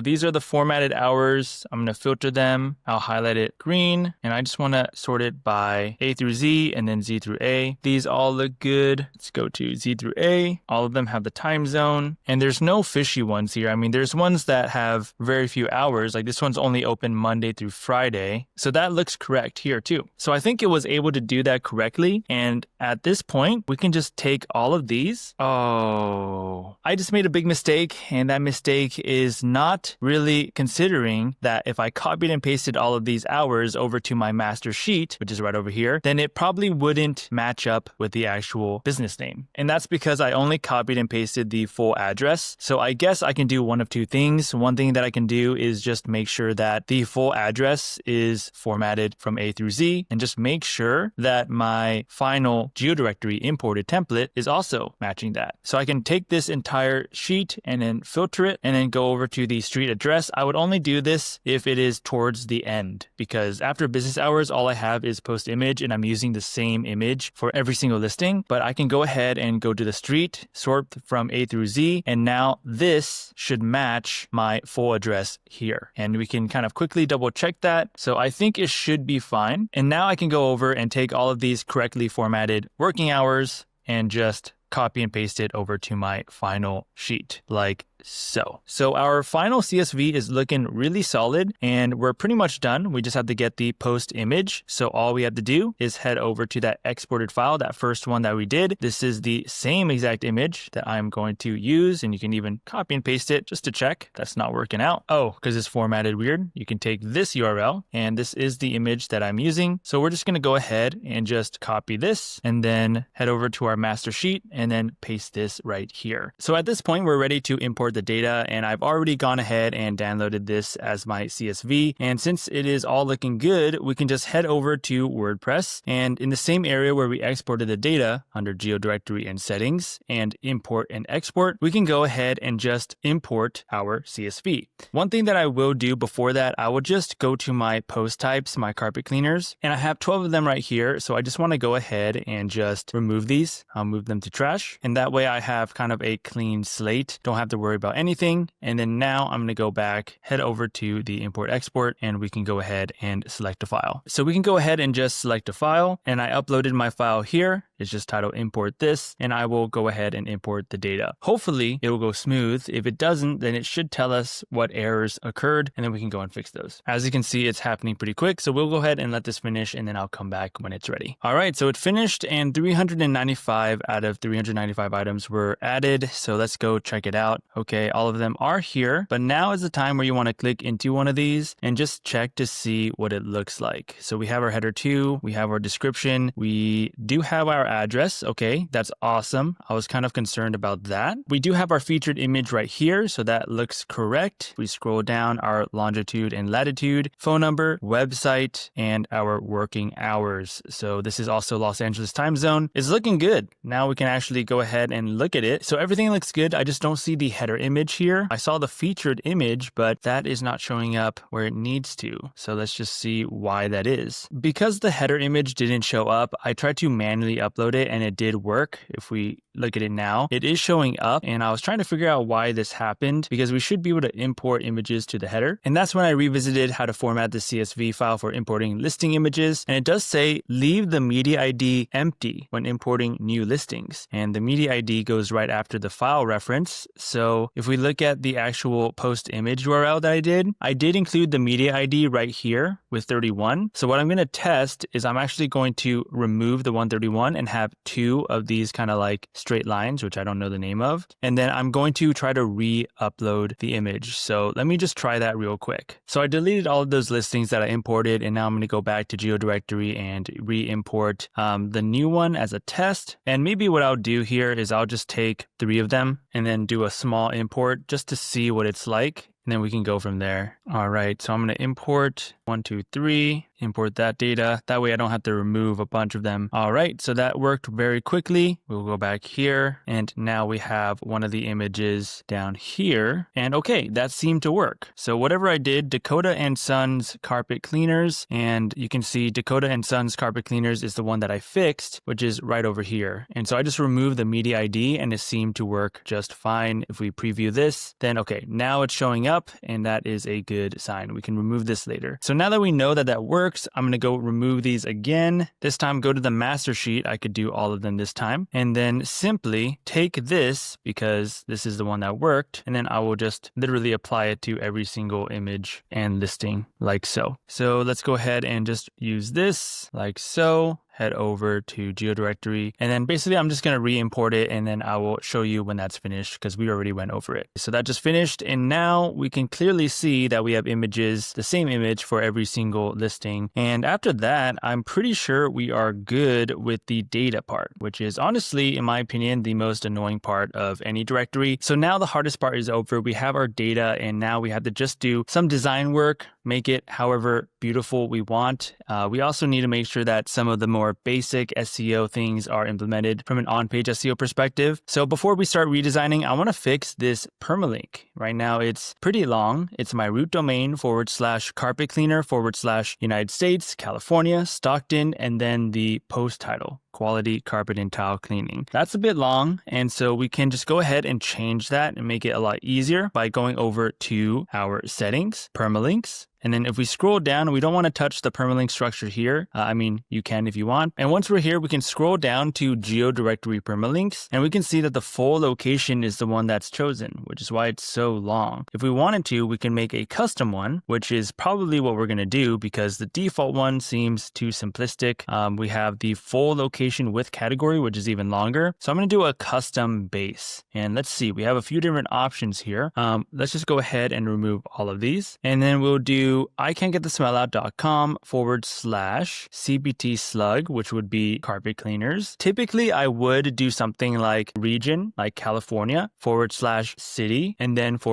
these are the formatted hours. I'm going to filter them. I'll highlight it green, and I just want to sort it by A through Z and then Z through A. These all look good. Let's go to Z through A. All of them have the time zone, and there's no fishy ones here. I mean, there's ones that have very few hours, like this one's only open Monday through Friday. So that looks correct here too. So I think it was able to do that correctly. And at this point, we can just take all of these. Oh, I just made a big mistake, and that mistake is not really considering that if I copied and pasted all of these hours over to my master sheet, which is right over here, then it probably wouldn't match up with the actual business name. And that's because I only copied and pasted the full address. So I guess I can do one of two things. One thing that I can do is just make sure that the full address is formatted from A through Z, and just make sure that my final Geodirectory imported template is also matching that. So I can take this entire sheet and then filter it and then go over to the street address. I would only do this if it is towards the end, because after business hours, all I have is post image, and I'm using the same image for every single listing. But I can go ahead and go to the street, sort from A through Z, and now this should match my full address here. And we can kind of quickly double check that. So I think it should be fine. And now I can go over and take all of these correctly formatted working hours and just copy and paste it over to my final sheet like so. So our final CSV is looking really solid, and we're pretty much done. We just have to get the post image. So all we have to do is head over to that exported file, that first one that we did. This is the same exact image that I'm going to use, and you can even copy and paste it just to check that's not working out. Oh, because it's formatted weird. You can take this URL, and this is the image that I'm using. So we're just going to go ahead and just copy this and then head over to our master sheet and then paste this right here. So at this point, we're ready to import the data, and I've already gone ahead and downloaded this as my CSV. And since it is all looking good, we can just head over to WordPress, and in the same area where we exported the data under Geodirectory and settings and import and export, we can go ahead and just import our CSV. One thing that I will do before that, I will just go to my post types, my carpet cleaners, and I have 12 of them right here. So I just want to go ahead and just remove these. I'll move them to trash, and that way I have kind of a clean slate. Don't have to worry about anything. And then now I'm going to go back, head over to the import export, and we can go ahead and select a file. So we can go ahead and just select a file, and I uploaded my file here. It's just titled import this, and I will go ahead and import the data. Hopefully it will go smooth. If it doesn't, then it should tell us what errors occurred, and then we can go and fix those. As you can see, it's happening pretty quick. So we'll go ahead and let this finish, and then I'll come back when it's ready. All right, so it finished, and 395 out of 395 items were added. So let's go check it out. Okay, all of them are here, but now is the time where you want to click into one of these and just check to see what it looks like. So we have our header 2, we have our description, we do have our address. Okay, that's awesome. I was kind of concerned about that. We do have our featured image right here, so that looks correct. We scroll down, our longitude and latitude, phone number, website, and our working hours. So this is also Los Angeles time zone. It's looking good. Now we can actually go ahead and look at it. So everything looks good. I just don't see the header image here. I saw the featured image, but that is not showing up where it needs to. So let's just see why that is. Because the header image didn't show up, I tried to manually upload it and it did work. If we look at it now, it is showing up, and I was trying to figure out why this happened because we should be able to import images to the header. And that's when I revisited how to format the CSV file for importing listing images. And it does say leave the media ID empty when importing new listings. And the media ID goes right after the file reference. So if we look at the actual post image URL that I did include the media ID right here with 31. So what I'm going to test is I'm actually going to remove the 131 and have two of these kind of like straight lines, which I don't know the name of. And then I'm going to try to re-upload the image. So let me just try that real quick. So I deleted all of those listings that I imported, and now I'm going to go back to Geodirectory and re-import the new one as a test. And maybe what I'll do here is I'll just take 3 of them and then do a small import just to see what it's like. And then we can go from there. All right, so I'm going to import 1, 2, 3, import that data. That way I don't have to remove a bunch of them. All right, so that worked very quickly. We'll go back here, and now we have one of the images down here. And okay, that seemed to work. So whatever I did, Dakota and Sons carpet cleaners, and you can see Dakota and Sons carpet cleaners is the one that I fixed, which is right over here. And so I just removed the media ID, and it seemed to work just fine. If we preview this, then okay, now it's showing up, and that is a good sign. We can remove this later. So now that we know that that works, I'm going to go remove these again. This time, go to the master sheet. I could do all of them this time. And then simply take this, because this is the one that worked, and then I will just literally apply it to every single image and listing like so. So let's go ahead and just use this like so. Head over to Geodirectory, and then basically I'm just going to re-import it, and then I will show you when that's finished because we already went over it. So that just finished, and now we can clearly see that we have images, the same image for every single listing. And after that, I'm pretty sure we are good with the data part, which is honestly, in my opinion, the most annoying part of any directory. So now the hardest part is over. We have our data, and now we have to just do some design work, make it however beautiful we want. We also need to make sure that some of the more basic SEO things are implemented from an on-page SEO perspective. So before we start redesigning, I want to fix this permalink. Right now it's pretty long. It's my root domain /carpet cleaner /United States, California, Stockton, and then the post title, quality carpet and tile cleaning. That's a bit long, and so we can just go ahead and change that and make it a lot easier by going over to our settings, permalinks. And then if we scroll down, we don't want to touch the permalink structure here. I mean, you can if you want. And once we're here, we can scroll down to Geodirectory permalinks, and we can see that the full location is the one that's chosen, which is why it's so long. If we wanted to, we can make a custom one, which is probably what we're going to do because the default one seems too simplistic. We have the full location with category, which is even longer. So I'm going to do a custom base. And let's see, we have a few different options here. Let's just go ahead and remove all of these. And then we'll do ican'tgetthesmellout.com /CBT slug, which would be carpet cleaners. Typically, I would do something like region, like California /city, and then /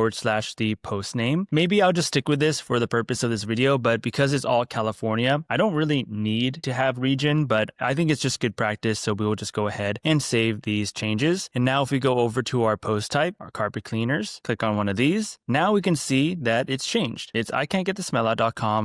the post name. Maybe I'll just stick with this for the purpose of this video, but because it's all California, I don't really need to have region, but I think it's just good practice. So we will just go ahead and save these changes. And now if we go over to our post type, our carpet cleaners, click on one of these, now we can see that it's changed. It's ican'tgetthesmellout.com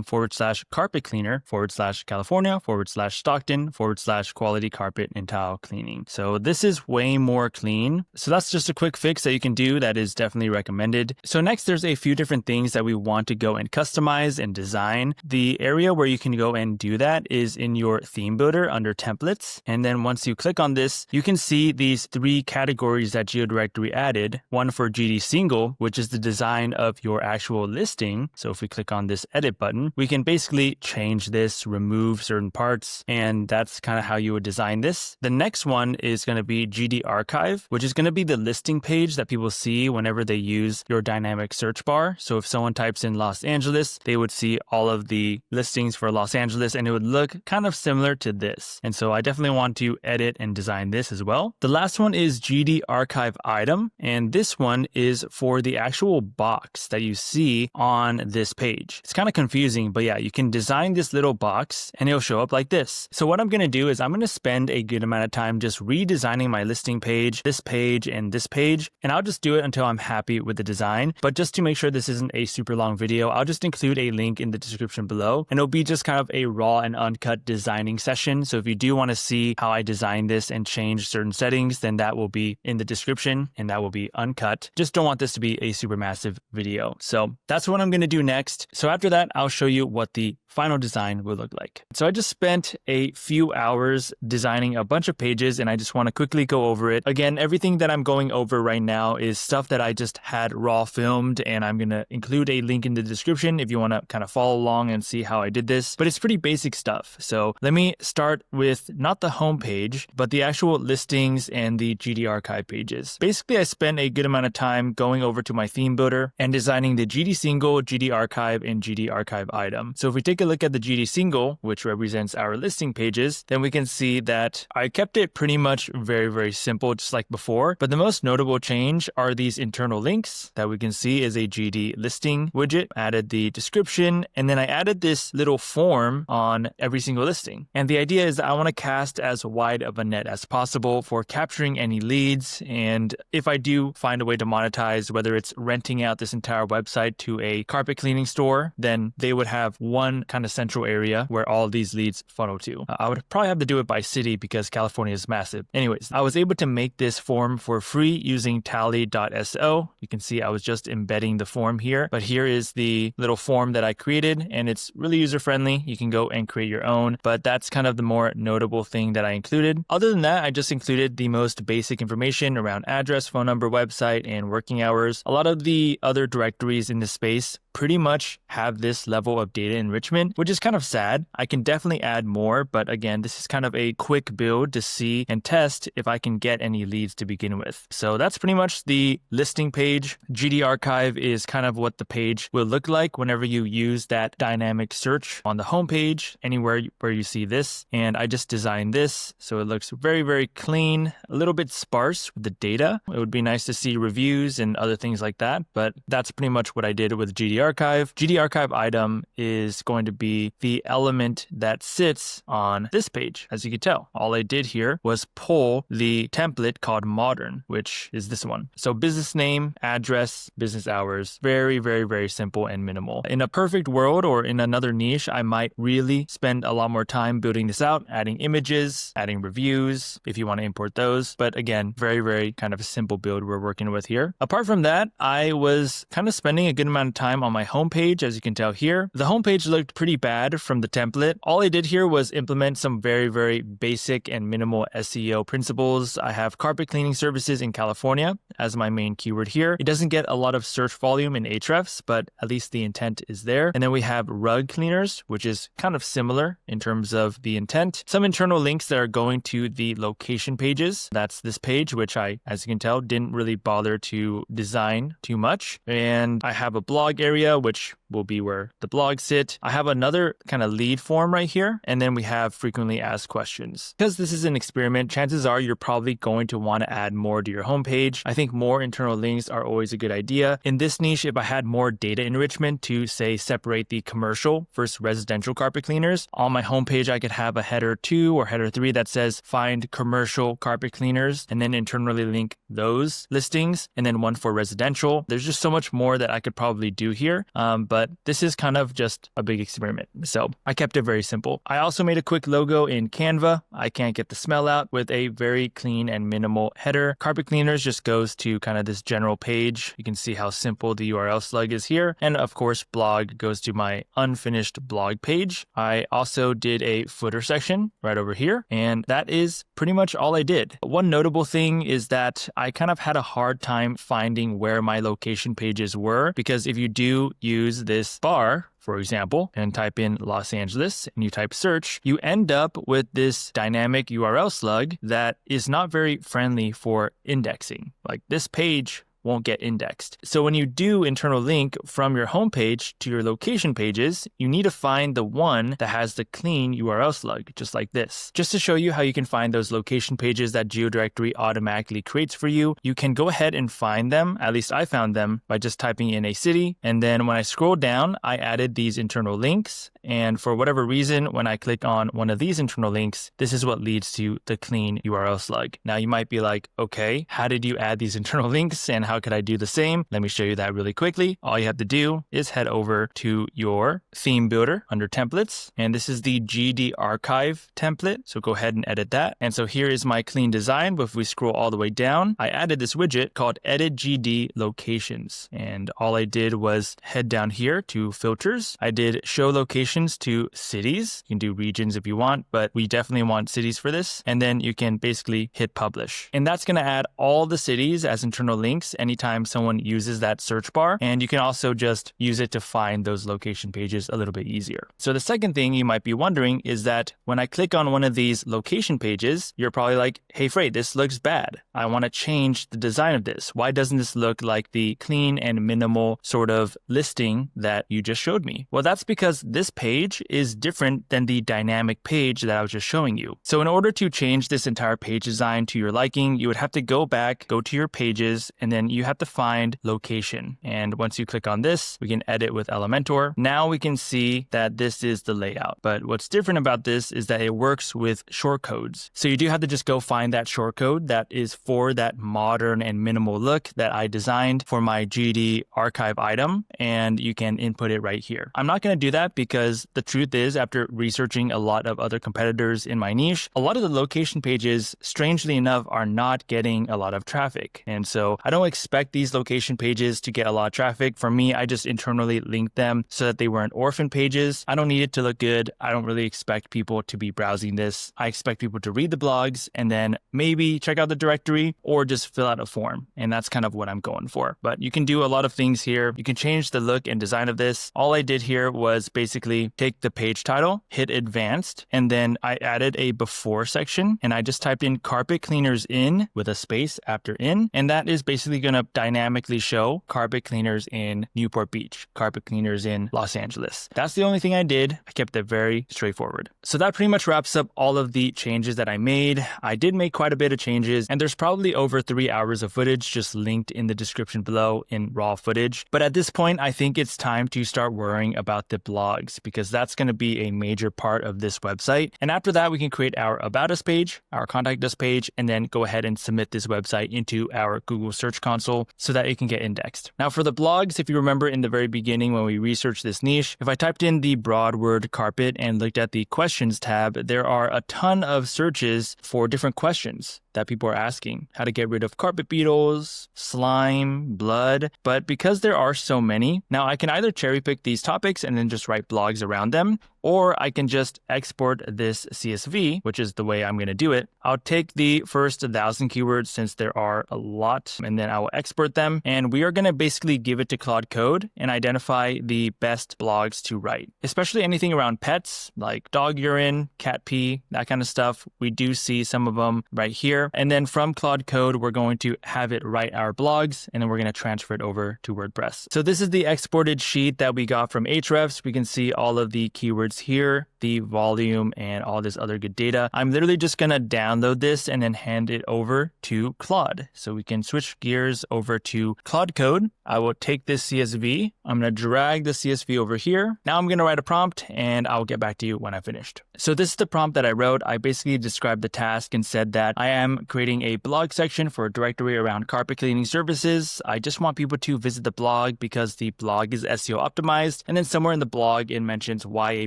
/carpet cleaner /California /Stockton /quality carpet and tile cleaning. So this is way more clean. So that's just a quick fix that you can do that is definitely recommended. So next, there's a few different things that we want to go and customize and design. The area where you can go and do that is in your theme builder under templates. And then once you click on this, you can see these 3 categories that Geodirectory added. One for GD single, which is the design of your actual listing. So if we click on this edit button, we can basically change this, remove certain parts, and that's kind of how you would design this. The next one is going to be GD archive, which is going to be the listing page that people see whenever they use your dynamic search bar. So if someone types in Los Angeles, they would see all of the listings for Los Angeles, and it would look kind of similar to this. And so I definitely want to edit and design this as well. The last one is GD archive item, and this one is for the actual box that you see on this page. page. It's kind of confusing, but yeah, you can design this little box and it'll show up like this. So what I'm going to do is I'm going to spend a good amount of time just redesigning my listing page, this page, and this page, and I'll just do it until I'm happy with the design. But just to make sure this isn't a super long video, I'll just include a link in the description below, and it'll be just kind of a raw and uncut designing session. So if you do want to see how I design this and change certain settings, then that will be in the description and that will be uncut. Just don't want this to be a super massive video. So that's what I'm going to do next. So after that, I'll show you what the final design will look like. So I just spent a few hours designing a bunch of pages and I just want to quickly go over it. Again, everything that I'm going over right now is stuff that I just had raw filmed, and I'm going to include a link in the description if you want to kind of follow along and see how I did this, but it's pretty basic stuff. So let me start with not the home page, but the actual listings and the GD archive pages. Basically, I spent a good amount of time going over to my theme builder and designing the GD single, GD archive, and GD archive item. So if we take a look at the GD single, which represents our listing pages, then we can see that I kept it pretty much very simple, just like before. But the most notable change are these internal links that we can see is a GD listing widget, added the description, and then I added this little form on every single listing. And the idea is that I want to cast as wide of a net as possible for capturing any leads. And if I do find a way to monetize, whether it's renting out this entire website to a carpet cleaning store, then they would have one kind of central area where all of these leads funnel to. I would probably have to do it by city because California is massive. Anyways, I was able to make this form for free using tally.so. You can see I was just embedding the form here, but here is the little form that I created and it's really user-friendly. You can go and create your own, but that's kind of the more notable thing that I included. Other than that, I just included the most basic information around address, phone number, website, and working hours. A lot of the other directories in this space pretty much have this level of data enrichment, which is kind of sad. I can definitely add more, but again, this is kind of a quick build to see and test if I can get any leads to begin with. So that's pretty much the listing page. GD archive is kind of what the page will look like whenever you use that dynamic search on the homepage, anywhere where you see this. And I just designed this so it looks very clean, a little bit sparse with the data. It would be nice to see reviews and other things like that, but that's pretty much what I did with GD archive. GD archive item is going to be the element that sits on this page. As you can tell, all I did here was pull the template called modern, which is this one. So business name, address, business hours, very simple and minimal. In a perfect world or in another niche, I might really spend a lot more time building this out, adding images, adding reviews if you want to import those. But again, very kind of a simple build we're working with here. Apart from that, I was kind of spending a good amount of time on my homepage, as you can tell here. The homepage looked pretty bad from the template. All I did here was implement some very basic and minimal SEO principles. I have carpet cleaning services in California as my main keyword here. It doesn't get a lot of search volume in Ahrefs, but at least the intent is there. And then we have rug cleaners, which is kind of similar in terms of the intent. Some internal links that are going to the location pages. That's this page, which I, as you can tell, didn't really bother to design too much. And I have a blog area, which will be where the blogs sit. I have another kind of lead form right here. And then we have frequently asked questions. Because this is an experiment, chances are you're probably going to want to add more to your homepage. I think more internal links are always a good idea. In this niche, if I had more data enrichment to say separate the commercial versus residential carpet cleaners, on my homepage, I could have a header 2 or header 3 that says find commercial carpet cleaners and then internally link those listings and then one for residential. There's just so much more that I could probably do here. But this is kind of just a big experiment. So I kept it very simple. I also made a quick logo in Canva. I can't get the smell out with a very clean and minimal header. Carpet cleaners just goes to kind of this general page. You can see how simple the URL slug is here. And of course, blog goes to my unfinished blog page. I also did a footer section right over here. And that is pretty much all I did. One notable thing is that I kind of had a hard time finding where my location pages were, because if you do use this bar, for example, and type in Los Angeles and you type search, you end up with this dynamic URL slug that is not very friendly for indexing. Like this page won't get indexed. So when you do internal link from your homepage to your location pages, you need to find the one that has the clean URL slug, just like this. Just to show you how you can find those location pages that Geodirectory automatically creates for you, you can go ahead and find them. At least I found them by just typing in a city. And then when I scroll down, I added these internal links. And for whatever reason, when I click on one of these internal links, this is what leads to the clean URL slug. Now you might be like, okay, how did you add these internal links and how could I do the same? Let me show you that really quickly. All you have to do is head over to your theme builder under templates. And this is the GD archive template. So go ahead and edit that. And so here is my clean design. But if we scroll all the way down, I added this widget called edit GD locations. And all I did was head down here to filters. I did show locations to cities. You can do regions if you want, but we definitely want cities for this. And then you can basically hit publish. And that's going to add all the cities as internal links anytime someone uses that search bar. And you can also just use it to find those location pages a little bit easier. So the second thing you might be wondering is that when I click on one of these location pages, you're probably like, hey, Frey, this looks bad. I want to change the design of this. Why doesn't this look like the clean and minimal sort of listing that you just showed me? Well, that's because this page is different than the dynamic page that I was just showing you. So in order to change this entire page design to your liking, you would have to go back, go to your pages, and then you have to find location. And once you click on this, we can edit with Elementor. Now we can see that this is the layout. But what's different about this is that it works with shortcodes. So you do have to just go find that shortcode that is for that modern and minimal look that I designed for my GD archive item, and you can input it right here. I'm not going to do that because the truth is, after researching a lot of other competitors in my niche, a lot of the location pages, strangely enough, are not getting a lot of traffic. And so I don't expect these location pages to get a lot of traffic. For me, I just internally linked them so that they weren't orphan pages. I don't need it to look good. I don't really expect people to be browsing this. I expect people to read the blogs and then maybe check out the directory or just fill out a form. And that's kind of what I'm going for. But you can do a lot of things here. You can change the look and design of this. All I did here was basically take the page title, hit advanced, and then I added a before section and I just typed in carpet cleaners in with a space after in. And that is basically going to dynamically show carpet cleaners in Newport Beach, carpet cleaners in Los Angeles. That's the only thing I did. I kept it very straightforward. So that pretty much wraps up all of the changes that I made. I did make quite a bit of changes and there's probably over 3 hours of footage just linked in the description below in raw footage. But at this point, I think it's time to start worrying about the blogs because that's going to be a major part of this website. And after that, we can create our About Us page, our Contact Us page, and then go ahead and submit this website into our Google Search Console so that it can get indexed. Now for the blogs, if you remember in the very beginning when we researched this niche, if I typed in the broad word carpet and looked at the questions tab, there are a ton of searches for different questions that people are asking. How to get rid of carpet beetles, slime, blood. But because there are so many, now I can either cherry pick these topics and then just write blogs around them, or I can just export this CSV, which is the way I'm going to do it. I'll take the first 1,000 keywords since there are a lot, and then I will export them. And we are going to basically give it to Claude Code and identify the best blogs to write, especially anything around pets like dog urine, cat pee, that kind of stuff. We do see some of them right here. And then from Claude Code, we're going to have it write our blogs, and then we're going to transfer it over to WordPress. So this is the exported sheet that we got from Ahrefs. We can see all of the keywords here, the volume, and all this other good data. I'm literally just going to download this and then hand it over to Claude. So we can switch gears over to Claude Code. I will take this CSV. I'm going to drag the CSV over here. Now I'm going to write a prompt and I'll get back to you when I finished. So this is the prompt that I wrote. I basically described the task and said that I am creating a blog section for a directory around carpet cleaning services. I just want people to visit the blog because the blog is SEO optimized. And then somewhere in the blog, it mentions why a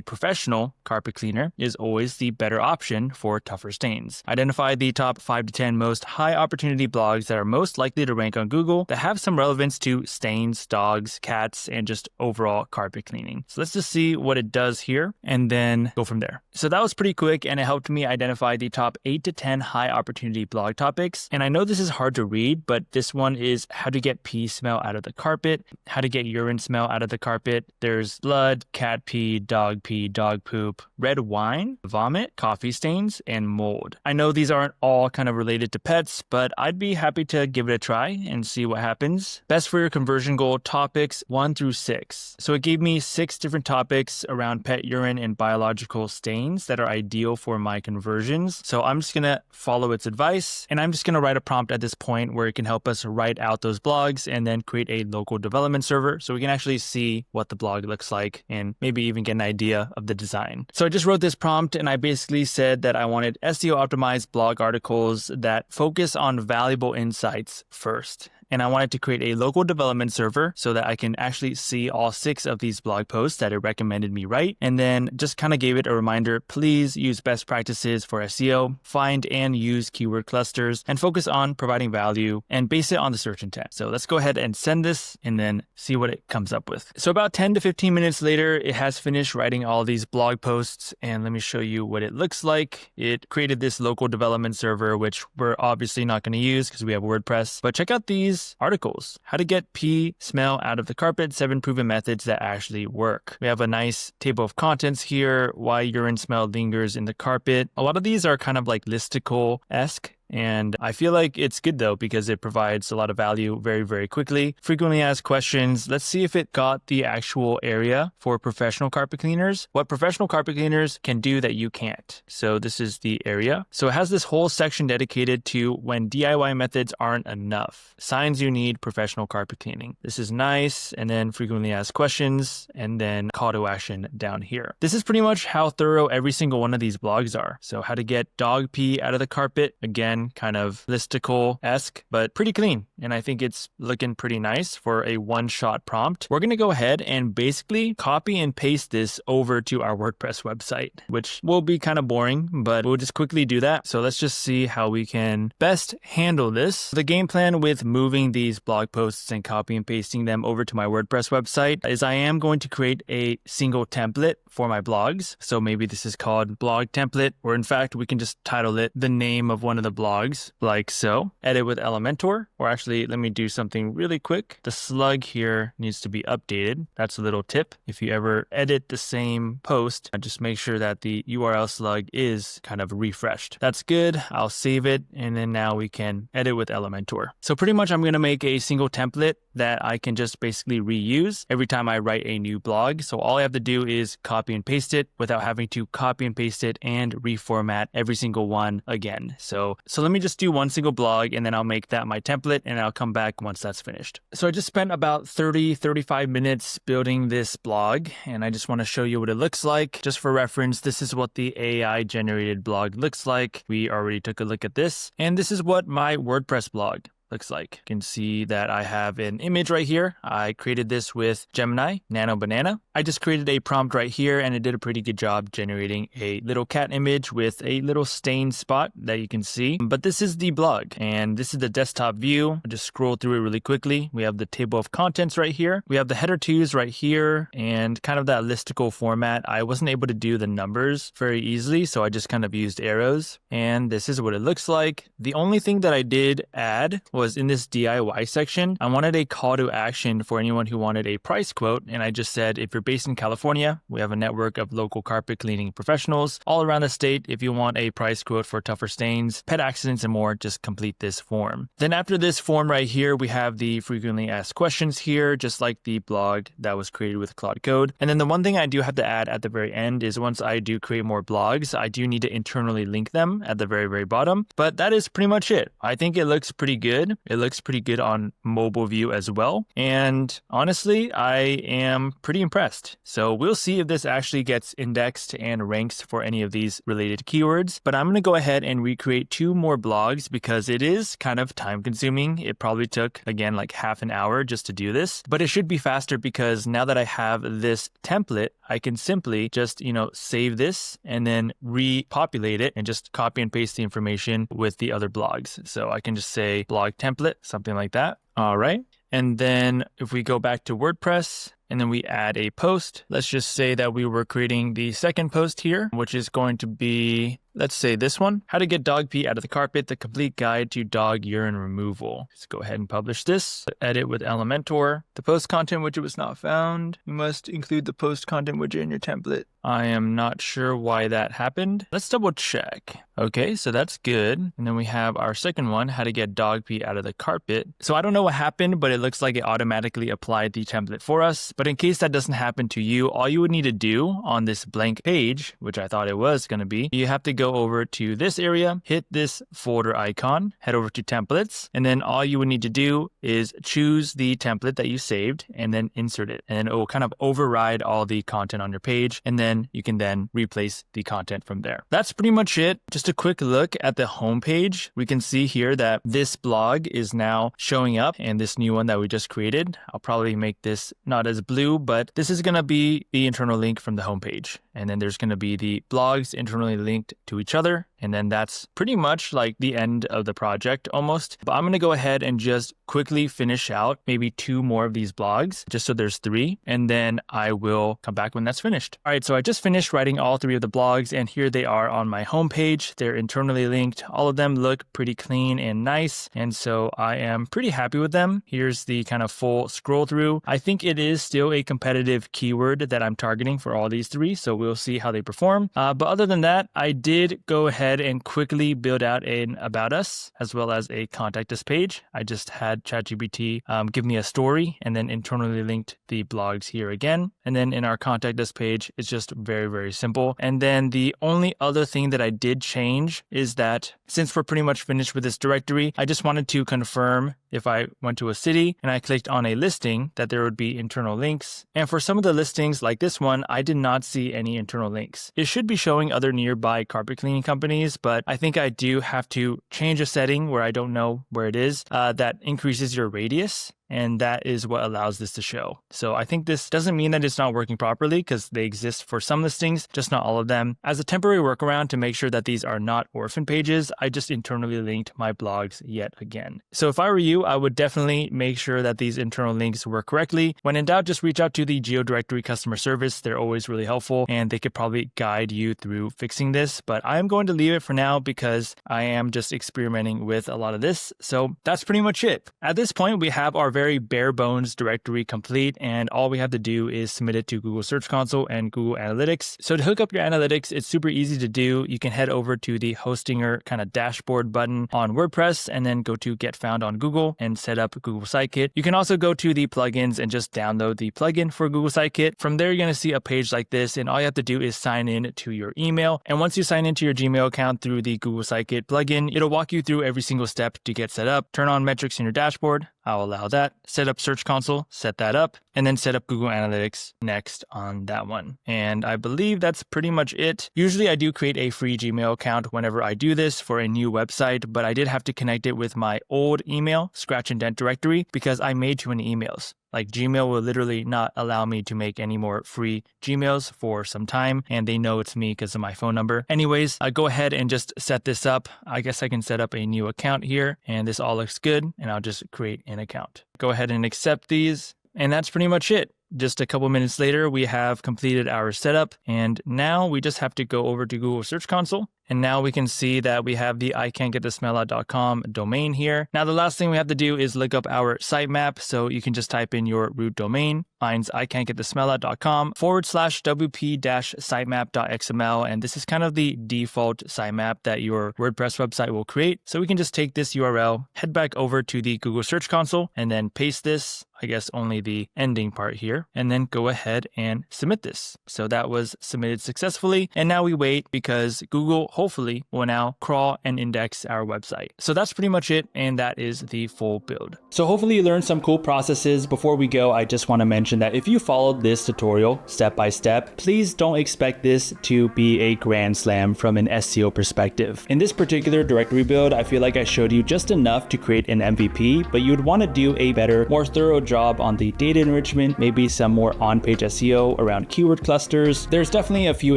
professional carpet cleaner is always the better option for tougher stains. Identify the top 5 to 10 most high opportunity blogs that are most likely to rank on Google that have some relevance to stains, dogs, cats, and just overall carpet cleaning. So let's just see what it does here and then go from there. So that was pretty quick and it helped me identify the top 8 to 10 high opportunity community blog topics. And I know this is hard to read, but this one is how to get pee smell out of the carpet, how to get urine smell out of the carpet. There's blood, cat pee, dog poop, red wine, vomit, coffee stains, and mold. I know these aren't all kind of related to pets, but I'd be happy to give it a try and see what happens. Best for your conversion goal topics 1 through 6. So it gave me 6 different topics around pet urine and biological stains that are ideal for my conversions. So I'm just going to follow its advice, and I'm just going to write a prompt at this point where it can help us write out those blogs and then create a local development server so we can actually see what the blog looks like and maybe even get an idea of the design. So I just wrote this prompt and I basically said that I wanted SEO optimized blog articles that focus on valuable insights first. And I wanted to create a local development server so that I can actually see all 6 of these blog posts that it recommended me write. And then just kind of gave it a reminder, please use best practices for SEO, find and use keyword clusters, and focus on providing value and base it on the search intent. So let's go ahead and send this and then see what it comes up with. So about 10 to 15 minutes later, it has finished writing all these blog posts. And let me show you what it looks like. It created this local development server, which we're obviously not going to use because we have WordPress. But check out these articles. How to get pee smell out of the carpet, 7 proven methods that actually work. We have a nice table of contents here, why urine smell lingers in the carpet. A lot of these are kind of like listicle-esque. And I feel like it's good though, because it provides a lot of value very, very quickly. Frequently asked questions. Let's see if it got the actual area for professional carpet cleaners. What professional carpet cleaners can do that you can't. So this is the area. So it has this whole section dedicated to when DIY methods aren't enough. Signs you need professional carpet cleaning. This is nice. And then frequently asked questions and then call to action down here. This is pretty much how thorough every single one of these blogs are. So how to get dog pee out of the carpet. Again, kind of listicle-esque, but pretty clean. And I think it's looking pretty nice for a one-shot prompt. We're going to go ahead and basically copy and paste this over to our WordPress website, which will be kind of boring, but we'll just quickly do that. So let's just see how we can best handle this. The game plan with moving these blog posts and copy and pasting them over to my WordPress website is I am going to create a single template for my blogs. So maybe this is called blog template, or in fact, we can just title it the name of one of the blogs, like so. Edit with Elementor, or actually, let me do something really quick. The slug here needs to be updated. That's a little tip. If you ever edit the same post, just make sure that the URL slug is kind of refreshed. That's good. I'll save it. And then now we can edit with Elementor. So pretty much I'm going to make a single template that I can just basically reuse every time I write a new blog. So all I have to do is copy and paste it without having to copy and paste it and reformat every single one again. So let me just do one single blog and then I'll make that my template and I'll come back once that's finished. So I just spent about 35 minutes building this blog and I just want to show you what it looks like. Just for reference, this is what the AI generated blog looks like. We already took a look at this, and this is what my WordPress blog looks like. You can see that I have an image right here. I created this with Gemini, Nano Banana. I just created a prompt right here and it did a pretty good job generating a little cat image with a little stain spot that you can see. But this is the blog and this is the desktop view. I'll just scroll through it really quickly. We have the table of contents right here. We have the header twos right here and kind of that listicle format. I wasn't able to do the numbers very easily, so I just kind of used arrows. And this is what it looks like. The only thing that I did add was in this DIY section, I wanted a call to action for anyone who wanted a price quote. And I just said, if you're based in California, we have a network of local carpet cleaning professionals all around the state. If you want a price quote for tougher stains, pet accidents, and more, just complete this form. Then after this form right here, we have the frequently asked questions here, just like the blog that was created with Claude Code. And then the one thing I do have to add at the very end is once I do create more blogs, I do need to internally link them at the very, very bottom. But that is pretty much it. I think it looks pretty good. It looks pretty good on mobile view as well. And honestly, I am pretty impressed. So we'll see if this actually gets indexed and ranks for any of these related keywords. But I'm going to go ahead and recreate 2 more blogs because it is kind of time consuming. It probably took, again, like half an hour just to do this. But it should be faster because now that I have this template, I can simply just, save this and then repopulate it and just copy and paste the information with the other blogs. So I can just say blog template, something like that. All right. And then if we go back to WordPress, and then we add a post. Let's just say that we were creating the second post here, which is going to be, let's say this one, how to get dog pee out of the carpet, the complete guide to dog urine removal. Let's go ahead and publish this. Edit with Elementor. The post content widget was not found. You must include the post content widget in your template. I am not sure why that happened. Let's double check. Okay, so that's good. And then we have our second one, how to get dog pee out of the carpet. So I don't know what happened, but it looks like it automatically applied the template for us. But in case that doesn't happen to you, all you would need to do on this blank page, which I thought it was going to be, you have to go over to this area, hit this folder icon, head over to templates, and then all you would need to do is choose the template that you saved and then insert it. And then it will kind of override all the content on your page, and then you can then replace the content from there. That's pretty much it. Just a quick look at the home page. We can see here that this blog is now showing up, and this new one that we just created, I'll probably make this not as blue, but this is going to be the internal link from the home page. And then there's going to be the blogs internally linked to each other. And then that's pretty much like the end of the project almost. But I'm going to go ahead and just quickly finish out maybe 2 more of these blogs, just so there's 3. And then I will come back when that's finished. All right, so I just finished writing all 3 of the blogs, and here they are on my homepage. They're internally linked. All of them look pretty clean and nice. And so I am pretty happy with them. Here's the kind of full scroll through. I think it is still a competitive keyword that I'm targeting for all these 3. So we'll see how they perform. But other than that, I did go ahead and quickly build out an About Us as well as a Contact Us page. I just had ChatGPT give me a story and then internally linked the blogs here again. And then in our Contact Us page, it's just very, very simple. And then the only other thing that I did change is that since we're pretty much finished with this directory, I just wanted to confirm if I went to a city and I clicked on a listing that there would be internal links. And for some of the listings like this one, I did not see any internal links. It should be showing other nearby carpet cleaning companies, but I think I do have to change a setting where I don't know where it is that increases your radius. And that is what allows this to show. So I think this doesn't mean that it's not working properly because they exist for some listings, just not all of them. As a temporary workaround to make sure that these are not orphan pages, I just internally linked my blogs yet again. So if I were you, I would definitely make sure that these internal links work correctly. When in doubt, just reach out to the Geodirectory customer service. They're always really helpful and they could probably guide you through fixing this. But I'm going to leave it for now because I am just experimenting with a lot of this. So that's pretty much it. At this point, we have our very bare bones directory complete, and all we have to do is submit it to Google Search Console and Google Analytics. So to hook up your analytics, it's super easy to do. You can head over to the Hostinger kind of dashboard button on WordPress and then go to Get Found on Google and set up Google Sitekit. You can also go to the plugins and just download the plugin for Google Sitekit. From there, you're going to see a page like this, and all you have to do is sign in to your email. And once you sign into your Gmail account through the Google Sitekit plugin, it'll walk you through every single step to get set up. Turn on metrics in your dashboard. I'll allow that. Set up Search Console, set that up, and then set up Google Analytics next on that one. And I believe that's pretty much it. Usually I do create a free Gmail account whenever I do this for a new website, but I did have to connect it with my old email, Scratch and Dent directory, because I made too many emails. Like Gmail will literally not allow me to make any more free Gmails for some time, and they know it's me because of my phone number. Anyways, go ahead and just set this up. I guess I can set up a new account here, and this all looks good, and I'll just create an account. Go ahead and accept these, and that's pretty much it. Just a couple minutes later, we have completed our setup, and now we just have to go over to Google Search Console. And now we can see that we have the ican'tgetthesmellout.com domain here. Now, the last thing we have to do is look up our sitemap. So you can just type in your root domain. Mine's ican'tgetthesmellout.com/wp-sitemap.xml. And this is kind of the default sitemap that your WordPress website will create. So we can just take this URL, head back over to the Google Search Console, and then paste this, I guess only the ending part here, and then go ahead and submit this. So that was submitted successfully. And now we wait because Google hopefully will now crawl and index our website. So that's pretty much it. And that is the full build. So hopefully you learned some cool processes. Before we go, I just want to mention that if you followed this tutorial step by step, please don't expect this to be a grand slam from an SEO perspective. In this particular directory build, I feel like I showed you just enough to create an MVP, but you would want to do a better, more thorough job on the data enrichment, maybe some more on-page SEO around keyword clusters. There's definitely a few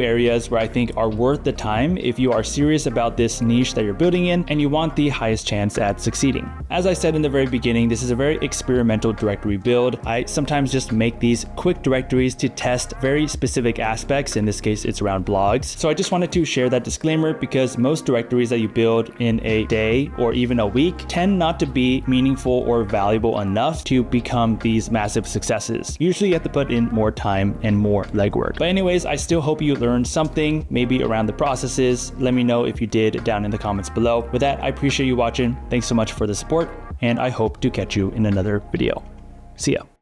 areas where I think are worth the time if you are serious about this niche that you're building in and you want the highest chance at succeeding. As I said in the very beginning, this is a very experimental directory build. I sometimes just make these quick directories to test very specific aspects. In this case, it's around blogs. So I just wanted to share that disclaimer because most directories that you build in a day or even a week tend not to be meaningful or valuable enough to become these massive successes. Usually you have to put in more time and more legwork. But anyways, I still hope you learned something, maybe around the processes. Let me know if you did down in the comments below. With that, I appreciate you watching. Thanks so much for the support, and I hope to catch you in another video. See ya.